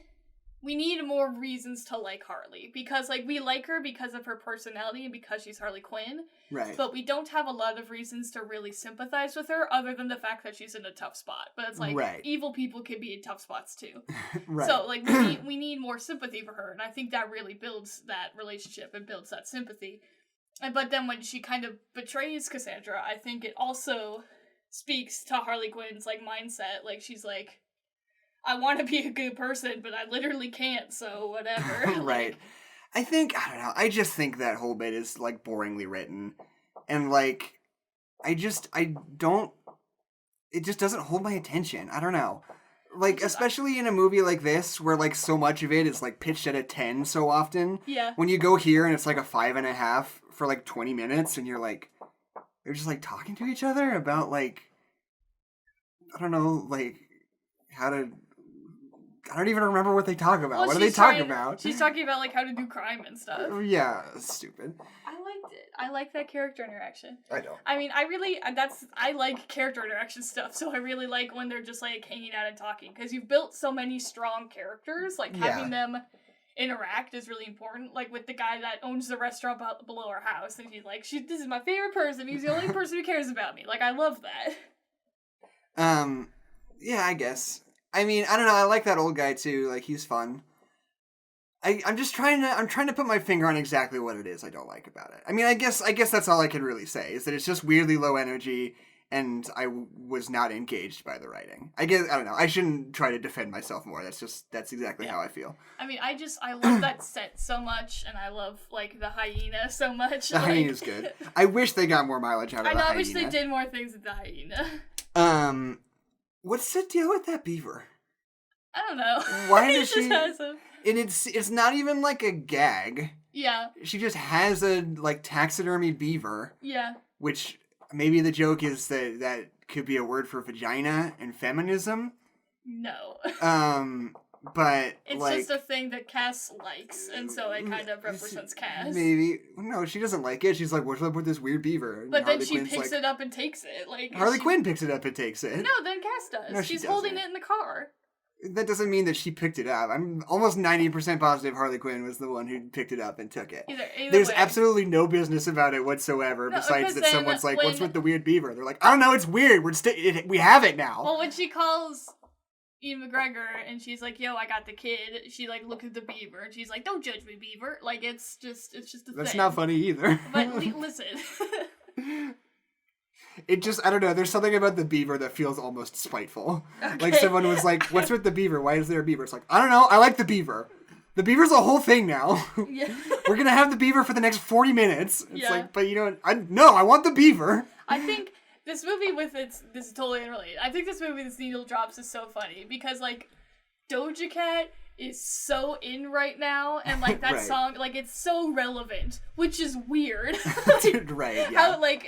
we need more reasons to like Harley, because like we like her because of her personality and because she's Harley Quinn, right? But we don't have a lot of reasons to really sympathize with her other than the fact that she's in a tough spot. But it's like evil people can be in tough spots too. Right. So like we need more sympathy for her, and I think that really builds that relationship and builds that sympathy. But then when she kind of betrays Cassandra, I think it also speaks to Harley Quinn's like mindset. Like she's like, I want to be a good person, but I literally can't, so whatever. Right. I don't know, I just think that whole bit is, like, boringly written. And, like, it just doesn't hold my attention. I don't know. Like, especially in a movie like this, where, like, so much of it is, like, pitched at a 10 so often. Yeah. When you go here and it's, like, a 5.5 for, like, 20 minutes, and you're, like, they're just, like, talking to each other about, like, I don't know, like, how to... I don't even remember what they talk about. Well, what are they talking about? She's talking about, like, how to do crime and stuff. Yeah, stupid. I liked it. I like that character interaction. I don't. I mean, I like character interaction stuff, so I really like when they're just, like, hanging out and talking, because you've built so many strong characters, like, having them interact is really important. Like, with the guy that owns the restaurant below our house, and he's like, this is my favorite person, he's the only person who cares about me. Like, I love that. Yeah, I guess. I mean, I don't know, I like that old guy too, like, he's fun. I'm trying to put my finger on exactly what it is I don't like about it. I mean, I guess that's all I can really say, is that it's just weirdly low energy, and I was not engaged by the writing. I don't know, I shouldn't try to defend myself more, that's exactly how I feel. I mean, I love that set so much, and I love, like, the hyena so much. The hyena's good. I wish they got more mileage out of the hyena. I wish they did more things with the hyena. What's the deal with that beaver? I don't know. Why does she... Just and it's not even like a gag. Yeah. She just has a, like, taxidermy beaver. Yeah. Which, maybe the joke is that could be a word for vagina and feminism. No. But, it's like... just a thing that Cass likes, and so it kind of represents Cass. Maybe. No, she doesn't like it. She's like, what's up with this weird beaver? And but then she picks it up and takes it. Like Harley Quinn picks it up and takes it. No, then Cass does. No, she's holding it in the car. That doesn't mean that she picked it up. I'm almost 90% positive Harley Quinn was the one who picked it up and took it. Either There's way. absolutely no business about it whatsoever, besides that someone's like, what's with the weird beaver? They're like, I don't know, it's weird. We have it now. Well, when she calls Ian McGregor and she's like, yo, I got the kid, she, like, looks at the beaver and she's like, don't judge me, beaver. Like, it's just a thing. That's not funny either. But listen. It just, I don't know, there's something about the beaver that feels almost spiteful. Okay. Like, someone was like, what's with the beaver? Why is there a beaver? It's like, I don't know, I like the beaver. The beaver's a whole thing now. Yeah. We're gonna have the beaver for the next 40 minutes. It's like, but you know, I want the beaver. I think this movie this is totally unrelated. I think this movie, this needle drops, is so funny because, like, Doja Cat is so in right now, and, like, that song, like, it's so relevant, which is weird. Right, yeah. How, like,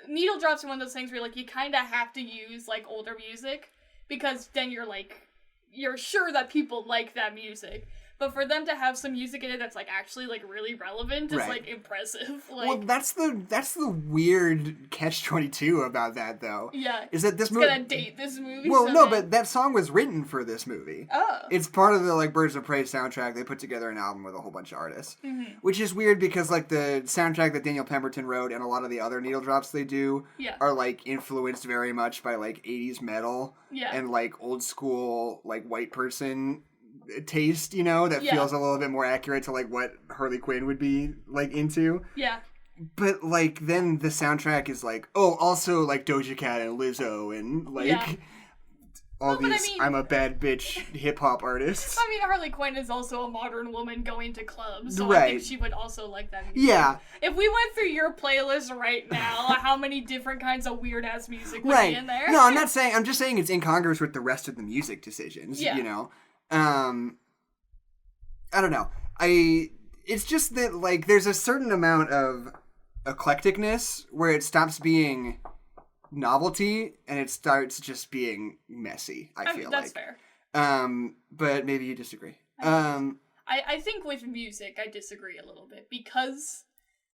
needle drops are one of those things where, like, you kind of have to use, like, older music, because then you're sure that people like that music. But for them to have some music in it that's, like, actually, like, really relevant is, like, impressive. Like, well, that's the weird catch-22 about that, though. Yeah. Is that this movie... It's gonna date this movie. Well, no, but that song was written for this movie. Oh. It's part of the, like, Birds of Prey soundtrack. They put together an album with a whole bunch of artists. Mm-hmm. Which is weird because, like, the soundtrack that Daniel Pemberton wrote and a lot of the other needle drops they do are, like, influenced very much by, like, 80s metal. Yeah. And, like, old school, like, white person... taste, you know, that feels a little bit more accurate to, like, what Harley Quinn would be, like, into. Yeah. But, like, then the soundtrack is like, oh, also, like, Doja Cat and Lizzo and, like, I'm a bad bitch hip-hop artists. I mean, Harley Quinn is also a modern woman going to clubs, so right. I think she would also like that music. Yeah. If we went through your playlist right now, how many different kinds of weird-ass music would be in there? No, I'm just saying it's incongruous with the rest of the music decisions, you know? I don't know. It's just that, like, there's a certain amount of eclecticness where it stops being novelty and it starts just being messy, I feel that's like. That's fair. But maybe you disagree. I think with music, I disagree a little bit because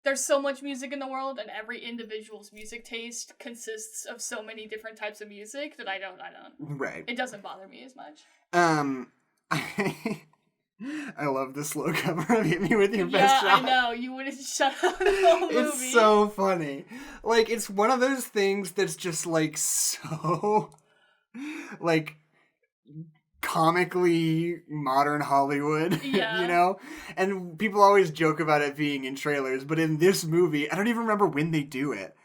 there's so much music in the world and every individual's music taste consists of so many different types of music that I don't. Right. It doesn't bother me as much. I love the slow cover of Hit Me With Your Best Shot. Yeah, I know. You wouldn't shut up the whole movie. It's so funny. Like, it's one of those things that's just, like, so, like, comically modern Hollywood, yeah. you know? And people always joke about it being in trailers, but in this movie, I don't even remember when they do it.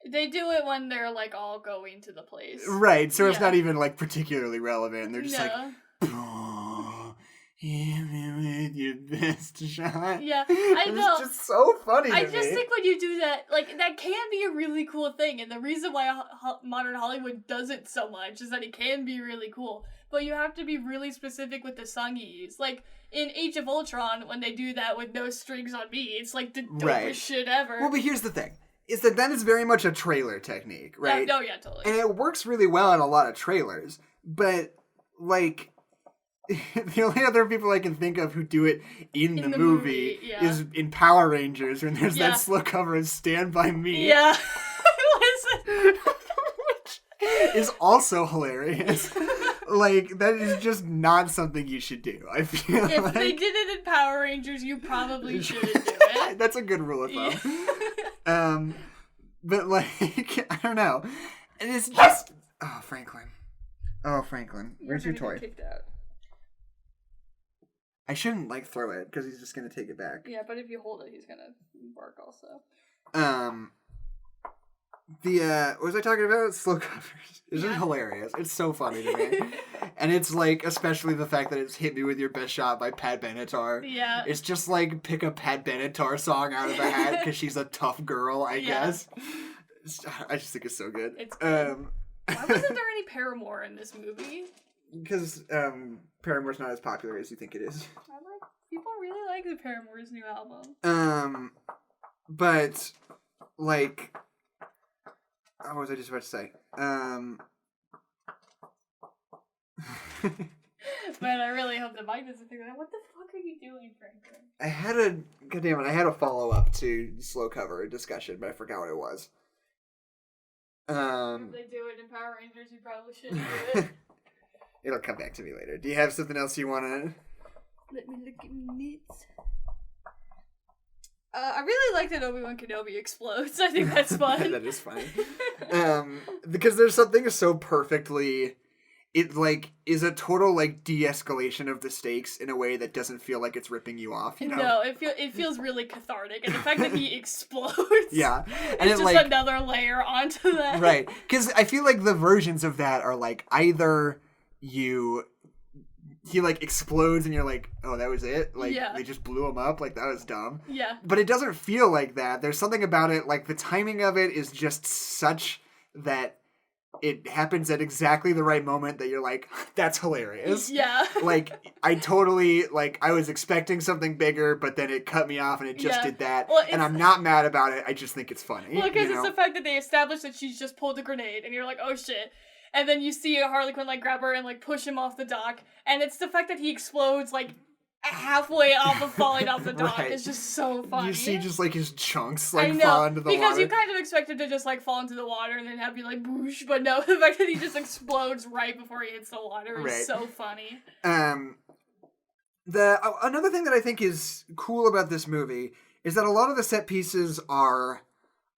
They do it when they're, like, all going to the place. Right, so it's not even, like, particularally relevant. They're just like, hit me with your best shot. Yeah, I know. It's just so funny I to just me. think when you do that, like, that can be a really cool thing, and the reason why modern Hollywood does it so much is that it can be really cool, but you have to be really specific with the song you use. Like, in Age of Ultron, when they do that with No Strings on Me, it's, like, the dopest shit ever. Well, but here's the thing, is that is very much a trailer technique, right? Yeah, yeah, totally. And it works really well in a lot of trailers, but, like... the only other people I can think of who do it in the movie is in Power Rangers when there's that slow cover of Stand By Me. Yeah. Which is also hilarious. Like, that is just not something you should do, I feel if like. they did it in Power Rangers, you probably shouldn't do it. That's a good rule of thumb. But, like, I don't know. And it's just... Oh, Franklin. Where's your toy? Kicked out. I shouldn't, like, throw it, because he's just going to take it back. Yeah, but if you hold it, he's going to bark also. What was I talking about? Slow covers. It's just hilarious. It's so funny to me. And it's, like, especially the fact that it's Hit Me With Your Best Shot by Pat Benatar. Yeah. It's just, like, pick a Pat Benatar song out of a hat, because she's a tough girl, I guess. I just think it's so good. It's good. Why wasn't there any Paramore in this movie? Because Paramore's not as popular as you think it is. People really like the Paramore's new album. But like, what was I just about to say? Man, I really hope that Mike doesn't think that. What the fuck are you doing, Franklin? I had a follow up to slow cover discussion, but I forgot what it was. If they do it in Power Rangers, you probably shouldn't do it. It'll come back to me later. Do you have something else you want to... Let me look at minutes. I really like that Obi-Wan Kenobi explodes. I think that's fun. That is funny. Because there's something so perfectly... It, like, is a total, like, de-escalation of the stakes in a way that doesn't feel like it's ripping you off, you know? No, it feels really cathartic. And the fact that he explodes... Yeah. And it's just like, another layer onto that. Right. Because I feel like the versions of that are, like, either... he like explodes and you're like, oh, that was it? Like, they just blew him up? Like, that was dumb. Yeah. But it doesn't feel like that. There's something about it, like, the timing of it is just such that it happens at exactly the right moment that you're like, that's hilarious. Yeah. Like, I totally, like, I was expecting something bigger, but then it cut me off and it just did that. Well, and I'm not mad about it. I just think it's funny. Well, because it's the fact that they established that she's just pulled a grenade and you're like, oh shit. And then you see Harley Quinn, like, grab her and, like, push him off the dock. And it's the fact that he explodes, like, halfway off of falling off the dock. Right. It's just so funny. You see just, like, his chunks, like, fall into the water. Because you kind of expect him to just, like, fall into the water and then have you, like, boosh. But no, the fact that he just explodes right before he hits the water is so funny. Another thing that I think is cool about this movie is that a lot of the set pieces are,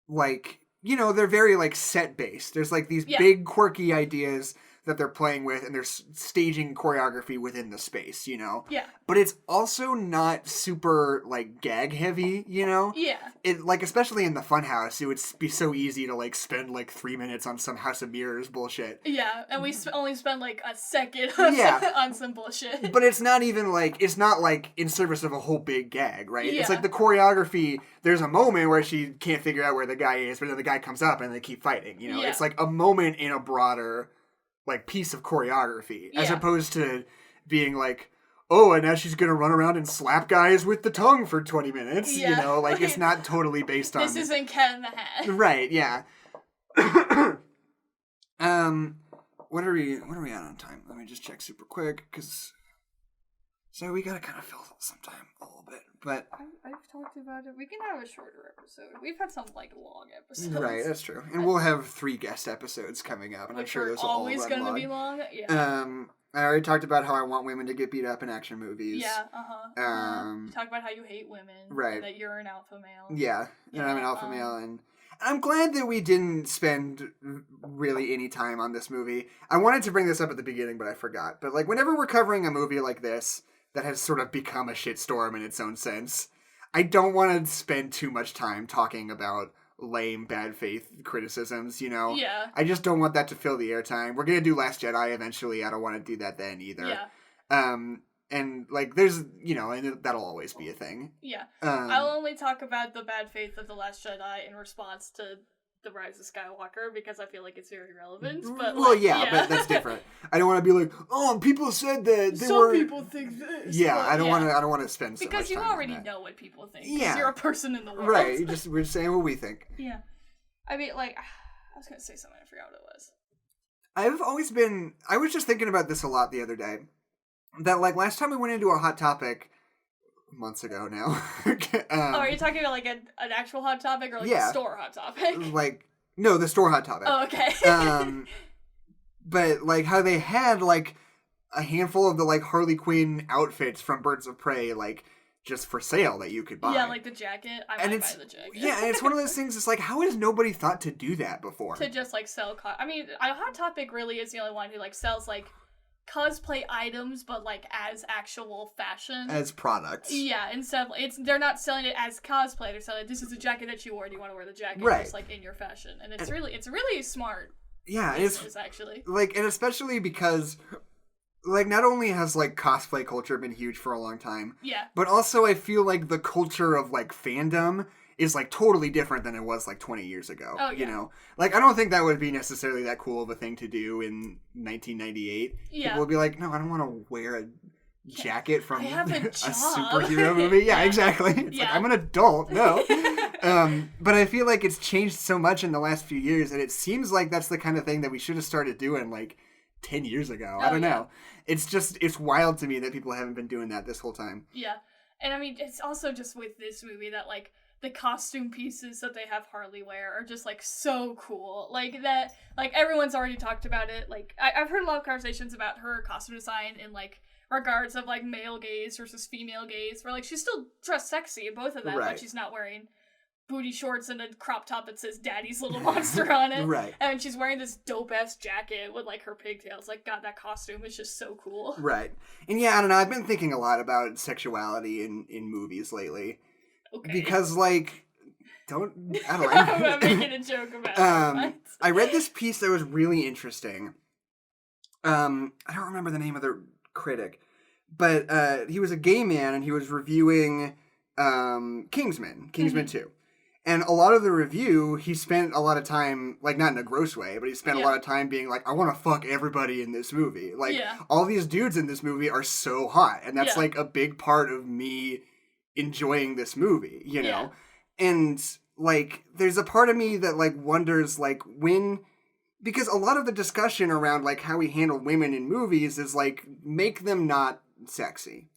like... You know, they're very, like, set-based. There's, like, these big, quirky ideas that they're playing with, and there's staging choreography within the space, you know? Yeah. But it's also not super, like, gag-heavy, you know? Yeah. It, like, especially in the Funhouse, it would be so easy to, like, spend, like, 3 minutes on some House of Mirrors bullshit. Yeah, and we only spend, like, a second on some bullshit. But it's not even, like, it's not, like, in service of a whole big gag, right? Yeah. It's like the choreography, there's a moment where she can't figure out where the guy is, but then the guy comes up and they keep fighting, you know? Yeah. It's like a moment in a broader... like, piece of choreography, as opposed to being like, oh, and now she's gonna run around and slap guys with the tongue for 20 minutes, you know? Like, it's not totally based on... This isn't Cat in the Hat. Right, yeah. What are we at on time? Let me just check super quick, because So we gotta kind of fill some time a little bit, but I've talked about it. We can have a shorter episode. We've had some like long episodes. Right, that's true. And we'll have 3 guest episodes coming up, and I'm sure those will all always run going to long. be long. Yeah. I already talked about how I want women to get beat up in action movies. Yeah. You talk about how you hate women. Right. And that you're an alpha male. Yeah. And I'm an alpha male, and I'm glad that we didn't spend really any time on this movie. I wanted to bring this up at the beginning, but I forgot. But like, whenever we're covering a movie like this that has sort of become a shitstorm in its own sense, I don't want to spend too much time talking about lame bad faith criticisms, you know? Yeah. I just don't want that to fill the airtime. We're gonna do Last Jedi eventually. I don't want to do that then either. Yeah. And like, there's, you know, and that'll always be a thing. Yeah. I'll only talk about the bad faith of The Last Jedi in response to The Rise of Skywalker because I feel like it's very relevant. But well, like, yeah, but that's different. I don't want to be like, oh, people said that they Some people think this. Yeah, but, I don't want to. I don't want to spend so much time because you already know what people think. Yeah, you're a person in the world. Right. We're just saying what we think. Yeah. I mean, like, I was gonna say something. I forgot what it was. I was just thinking about this a lot the other day. That, like, last time we went into a hot topic, months ago now. Are you talking about, like, an actual hot topic or, like, a store hot topic? Like, no, the store hot topic. Oh, okay. But, like, how they had, like, a handful of the, like, Harley Quinn outfits from Birds of Prey, like, just for sale that you could buy. Yeah, like the jacket. I might buy the jacket. Yeah, and it's one of those things, it's like, how has nobody thought to do that before? To just, like, sell... I mean, Hot Topic really is the only one who, like, sells, like, cosplay items, but like as actual fashion, as products. Yeah, instead of, they're not selling it as cosplay. They're selling this is a jacket that you wore. Do you want to wear the jacket? Right. Just like in your fashion, and it's really smart. Yeah, it's actually like, and especially because, like, not only has like cosplay culture been huge for a long time, yeah, but also I feel like the culture of like fandom is like totally different than it was like 20 years ago. Oh, yeah. You know? Like, I don't think that would be necessarily that cool of a thing to do in 1998. Yeah. People would be like, no, I don't want to wear a jacket from a superhero movie. Yeah, exactly. It's like, I'm an adult. No. But I feel like it's changed so much in the last few years, and it seems like that's the kind of thing that we should have started doing like 10 years ago. I don't know. It's wild to me that people haven't been doing that this whole time. Yeah. And I mean, it's also just with this movie that, like, the costume pieces that they have Harley wear are just, like, so cool. Like, that, like, everyone's already talked about it. Like, I've heard a lot of conversations about her costume design in, like, regards of, like, male gaze versus female gaze, where, like, she's still dressed sexy in both of them, right. But she's not wearing booty shorts and a crop top that says Daddy's Little Monster on it. Right. And she's wearing this dope-ass jacket with, like, her pigtails. Like, God, that costume is just so cool. Right. And yeah, I don't know, I've been thinking a lot about sexuality in movies lately. Okay. Because, like, I'm making a joke about it. I read this piece that was really interesting. I don't remember the name of the critic, but he was a gay man, and he was reviewing Kingsman 2. And a lot of the review, he spent a lot of time, like, not in a gross way, but he spent a lot of time being like, I want to fuck everybody in this movie. Like, all these dudes in this movie are so hot, and that's, like, a big part of me enjoying this movie, you know? And, like, there's a part of me that, like, wonders, like, because a lot of the discussion around, like, how we handle women in movies is, like, make them not sexy.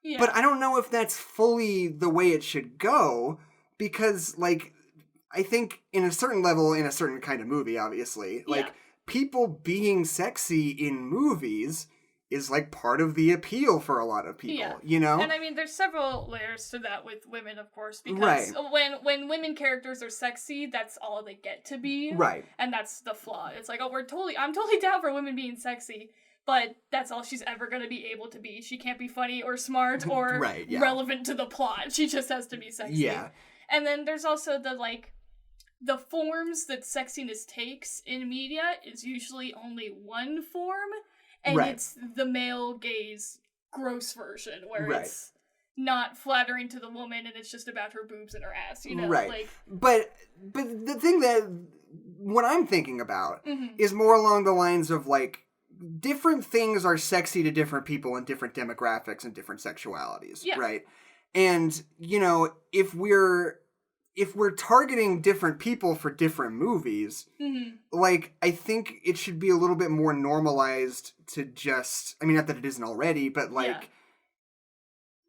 Yeah. But I don't know if that's fully the way it should go, because, like, I think in a certain level, in a certain kind of movie, obviously, like, people being sexy in movies is, like, part of the appeal for a lot of people, you know? And I mean, there's several layers to that with women, of course, because when women characters are sexy, that's all they get to be. Right. And that's the flaw. It's like, oh, I'm totally down for women being sexy, but that's all she's ever going to be able to be. She can't be funny or smart or relevant to the plot. She just has to be sexy. Yeah. And then there's also the forms that sexiness takes in media is usually only one form. And it's the male gaze gross version, where it's not flattering to the woman and it's just about her boobs and her ass, you know? Right. Like, but the thing that, what I'm thinking about is more along the lines of, like, different things are sexy to different people in different demographics and different sexualities, right? And, you know, if we're targeting different people for different movies, like, I think it should be a little bit more normalized to just, I mean, not that it isn't already, but, like,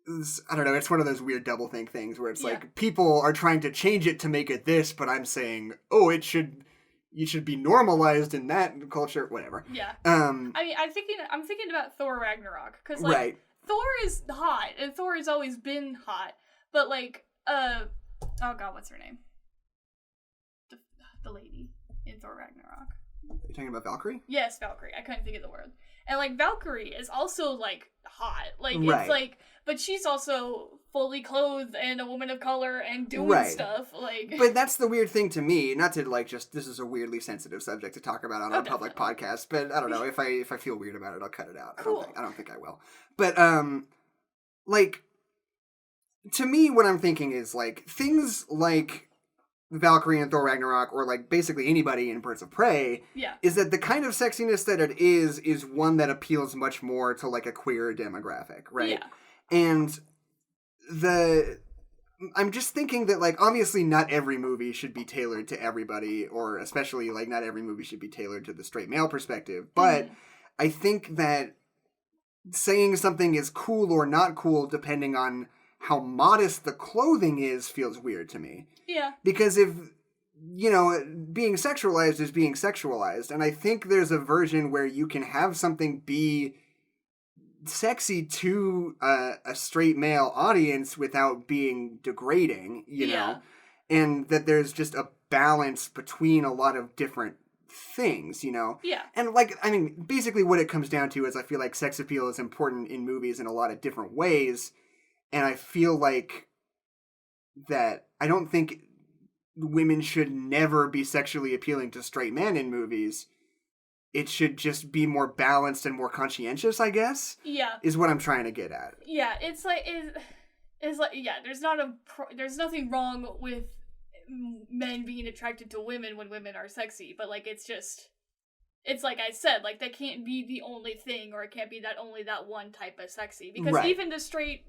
I don't know, it's one of those weird doublethink things where it's like, people are trying to change it to make it this, but I'm saying, oh, you should be normalized in that culture, whatever. Yeah. I mean, I'm thinking about Thor Ragnarok, because, like, right. Thor is hot, and Thor has always been hot, but, like, oh god, what's her name? The lady in Thor Ragnarok. Are you talking about Valkyrie? Yes, Valkyrie. I couldn't think of the word. And, like, Valkyrie is also, like, hot. Like, right. It's, like, but she's also fully clothed and a woman of color and doing stuff. Like, but that's the weird thing to me. Not to, like, this is a weirdly sensitive subject to talk about on a public podcast, but I don't know. If I feel weird about it, I'll cut it out. Cool. I don't think I will. But, like, to me, what I'm thinking is, like, things like Valkyrie and Thor Ragnarok, or, like, basically anybody in Birds of Prey, is that the kind of sexiness that it is one that appeals much more to, like, a queer demographic, right? Yeah. And I'm just thinking that, like, obviously not every movie should be tailored to everybody, or especially, like, not every movie should be tailored to the straight male perspective, but I think that saying something is cool or not cool depending on how modest the clothing is feels weird to me. Yeah. Because if, being sexualized is being sexualized, and I think there's a version where you can have something be sexy to a straight male audience without being degrading, you know? And that there's just a balance between a lot of different things, Yeah. And, like, I mean, basically what it comes down to is I feel like sex appeal is important in movies in a lot of different ways, and I feel like that I don't think women should never be sexually appealing to straight men in movies. It should just be more balanced and more conscientious, I guess. Yeah. Is what I'm trying to get at. Yeah, it's like there's nothing wrong with men being attracted to women when women are sexy, but, like, it's like I said, like, that can't be the only thing, or it can't be only that one type of sexy, because even the straight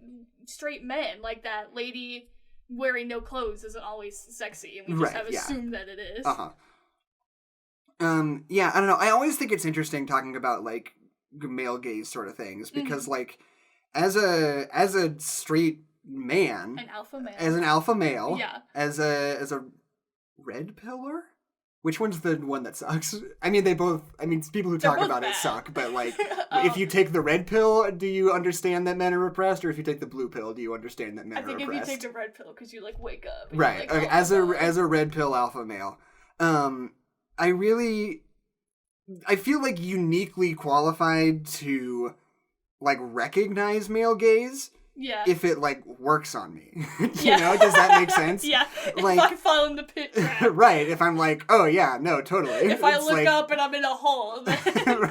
men, like that lady wearing no clothes, isn't always sexy, and we just have assumed that it is. Yeah, I don't know. I always think it's interesting talking about, like, male gaze sort of things, because, like, as a straight man, as an alpha male, as a red pillar. Which one's the one that sucks? I mean, people who talk about it suck, but, like, if you take the red pill, do you understand that men are repressed? Or if you take the blue pill, do you understand that men are repressed? I think if you take the red pill, because you, like, wake up. And right. Like, okay. As a red pill alpha male, I feel, like, uniquely qualified to, like, recognize male gaze. Yeah. If it, like, works on me. Does that make sense? Yeah. Like, if I fall in the pit trap. Right. If I'm like, oh yeah, no, totally. If I look up and I'm in a hole.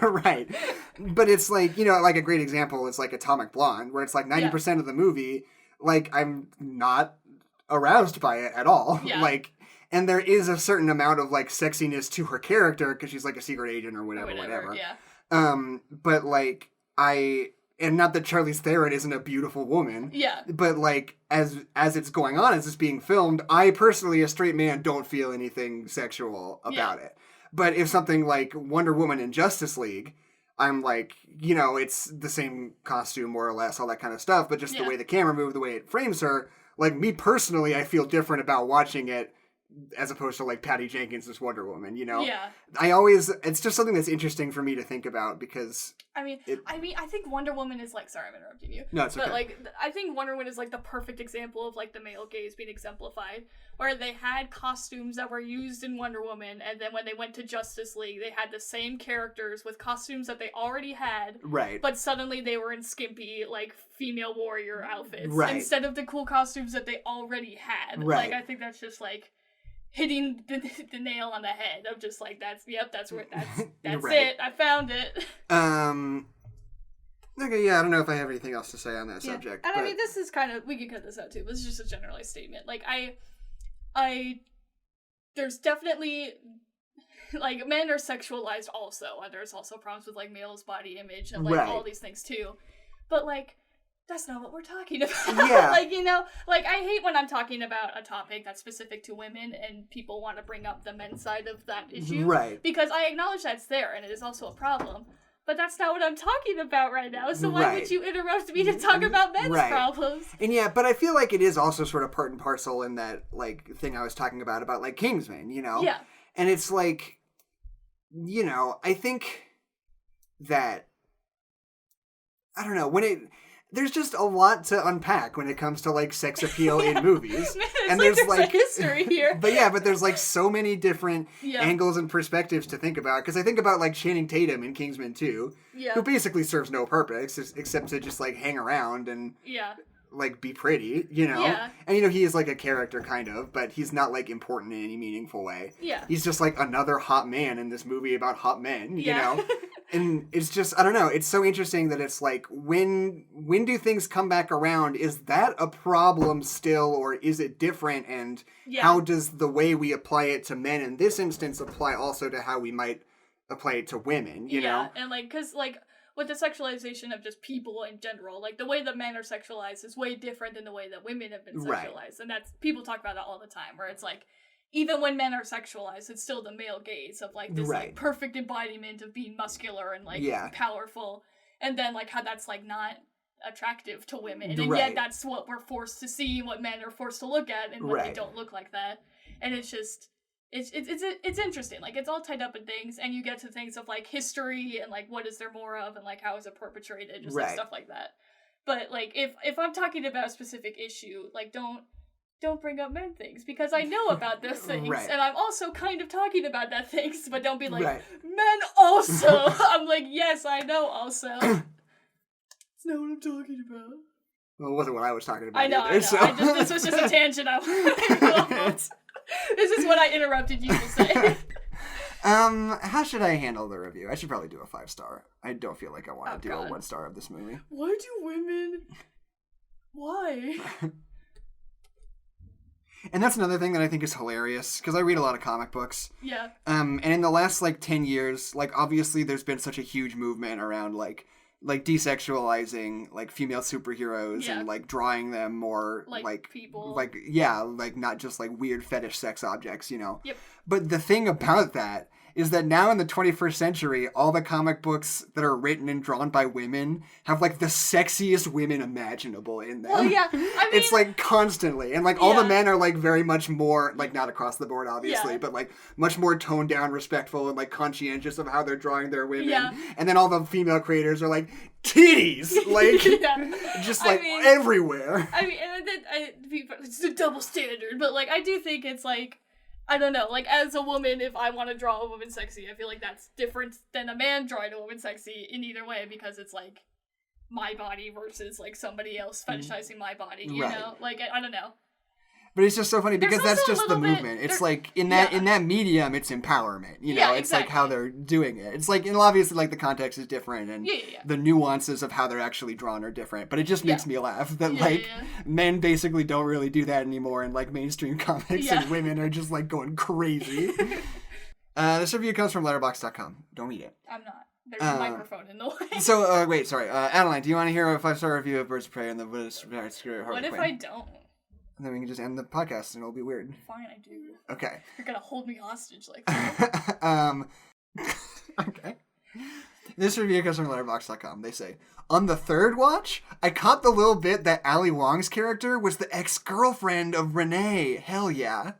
Right. But it's like, like a great example is like Atomic Blonde, where it's like 90% of the movie, like, I'm not aroused by it at all. Yeah. Like, and there is a certain amount of, like, sexiness to her character because she's like a secret agent or whatever. Yeah. But, like, and not that Charlize Theron isn't a beautiful woman. Yeah. But, like, as it's going on, as it's being filmed, I personally, a straight man, don't feel anything sexual about it. But if something like Wonder Woman and Justice League, I'm like, it's the same costume, more or less, all that kind of stuff, but just the way the camera moved, the way it frames her, like, me personally, I feel different about watching it as opposed to, like, Patty Jenkins' Wonder Woman, Yeah. It's just something that's interesting for me to think about because... I think Wonder Woman is, like, sorry, I'm interrupting you. No, it's okay. But, like, I think Wonder Woman is, like, the perfect example of, like, the male gaze being exemplified, where they had costumes that were used in Wonder Woman, and then when they went to Justice League, they had the same characters with costumes that they already had, right? But suddenly they were in skimpy, like, female warrior outfits, right? Instead of the cool costumes that they already had. Right. Like, I think that's just, like, hitting the nail on the head of just, like, that's right. It. I found it. Okay, yeah, I don't know if I have anything else to say on that subject. And but... I mean, this is kind of, we can cut this out too, but it's just a generalized statement. Like, there's definitely, like, men are sexualized also, and there's also problems with, like, males' body image and, like, all these things too. But, like, that's not what we're talking about. Yeah. Like, like, I hate when I'm talking about a topic that's specific to women and people want to bring up the men's side of that issue. Right. Because I acknowledge that's there and it is also a problem. but that's not what I'm talking about right now, so why would you interrupt me to talk about men's problems? And yeah, but I feel like it is also sort of part and parcel in that, like, thing I was talking about like, Kingsman, you know? Yeah. And it's like, you know, I think that, I don't know, there's just a lot to unpack when it comes to, like, sex appeal in movies. And there's a history here. But there's, like, so many different angles and perspectives to think about. Because I think about, like, Channing Tatum in Kingsman 2, who basically serves no purpose except to just, like, hang around and, like, be pretty, you know? Yeah. And, you know, he is, like, a character, kind of, but he's not, like, important in any meaningful way. Yeah. He's just, like, another hot man in this movie about hot men, you know? And it's just, I don't know, it's so interesting that it's like, when do things come back around? Is that a problem still, or is it different? And how does the way we apply it to men in this instance apply also to how we might apply it to women, you know? And, like, because, like, with the sexualization of just people in general, like, the way that men are sexualized is way different than the way that women have been sexualized. Right. And that's, people talk about that all the time, where it's like, even when men are sexualized, it's still the male gaze of, like, this, like, perfect embodiment of being muscular and, like, powerful. And then, like, how that's, like, not attractive to women. And yet that's what we're forced to see, what men are forced to look at, and when they don't look like that. And it's just, it's interesting. Like, it's all tied up in things, and you get to things of, like, history, and, like, what is there more of, and, like, how is it perpetrated, just, like, stuff like that. But, like, if I'm talking about a specific issue, like, don't bring up men things, because I know about those things, and I'm also kind of talking about that things, but don't be like, men also! I'm like, yes, I know also. It's not what I'm talking about. Well, it wasn't what I was talking about. I know. So. This was just a tangent I wanted to go on. This is what I interrupted you to say. How should I handle the review? I should probably do a 5-star. I don't feel like I want to do a 1-star of this movie. Why do women... Why? And that's another thing that I think is hilarious, because I read a lot of comic books. Yeah. And in the last, like, 10 years, like, obviously there's been such a huge movement around, like desexualizing, like, female superheroes and, like, drawing them more, like people. Like, like, not just, like, weird fetish sex objects, you know? Yep. But the thing about that is that now in the 21st century, all the comic books that are written and drawn by women have, like, the sexiest women imaginable in them. Well, yeah. I mean, it's, like, constantly. And, like, all the men are, like, very much more, like, not across the board, obviously, but, like, much more toned down, respectful, and, like, conscientious of how they're drawing their women. Yeah. And then all the female creators are, like, titties! Like, just, like, everywhere. I mean, and it's a double standard, but, like, I do think it's, like, I don't know, like, as a woman, if I want to draw a woman sexy, I feel like that's different than a man drawing a woman sexy in either way, because it's, like, my body versus, like, somebody else fetishizing my body, you know? Like, I don't know. But it's just so funny, because that's just the movement. It's like, in that medium, it's empowerment, you know? It's like how they're doing it. It's like, and obviously, like, the context is different, and the nuances of how they're actually drawn are different. But it just makes me laugh that, men basically don't really do that anymore in, like, mainstream comics, and women are just, like, going crazy. This review comes from Letterboxd.com. Don't read it. I'm not. There's a microphone in the way. So, wait, sorry. Adeline, do you want to hear a 5-star review of Birds of Prey and the Harley Quinn? What if I don't? And then we can just end the podcast and it'll be weird. Fine, I do. Okay. You're gonna hold me hostage like that. Okay. This review comes from Letterboxd.com. They say, on the third watch, I caught the little bit that Ali Wong's character was the ex-girlfriend of Renee. Hell yeah.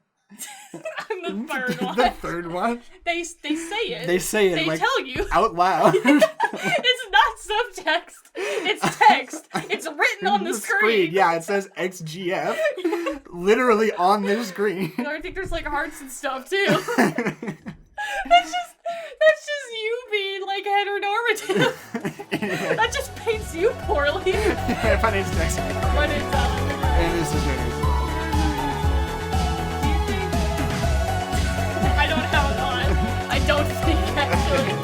The third one. The third one. They say it. They say it. They like, tell you out loud. It's not subtext. It's text. It's written on the screen. Yeah, it says XGF. Literally on the screen. I think there's like hearts and stuff too. That's just you being like heteronormative. That just paints you poorly. My name's Jackson. My name's Adeline McMurray. And this is Jenny. I don't have a lot. I don't think actually.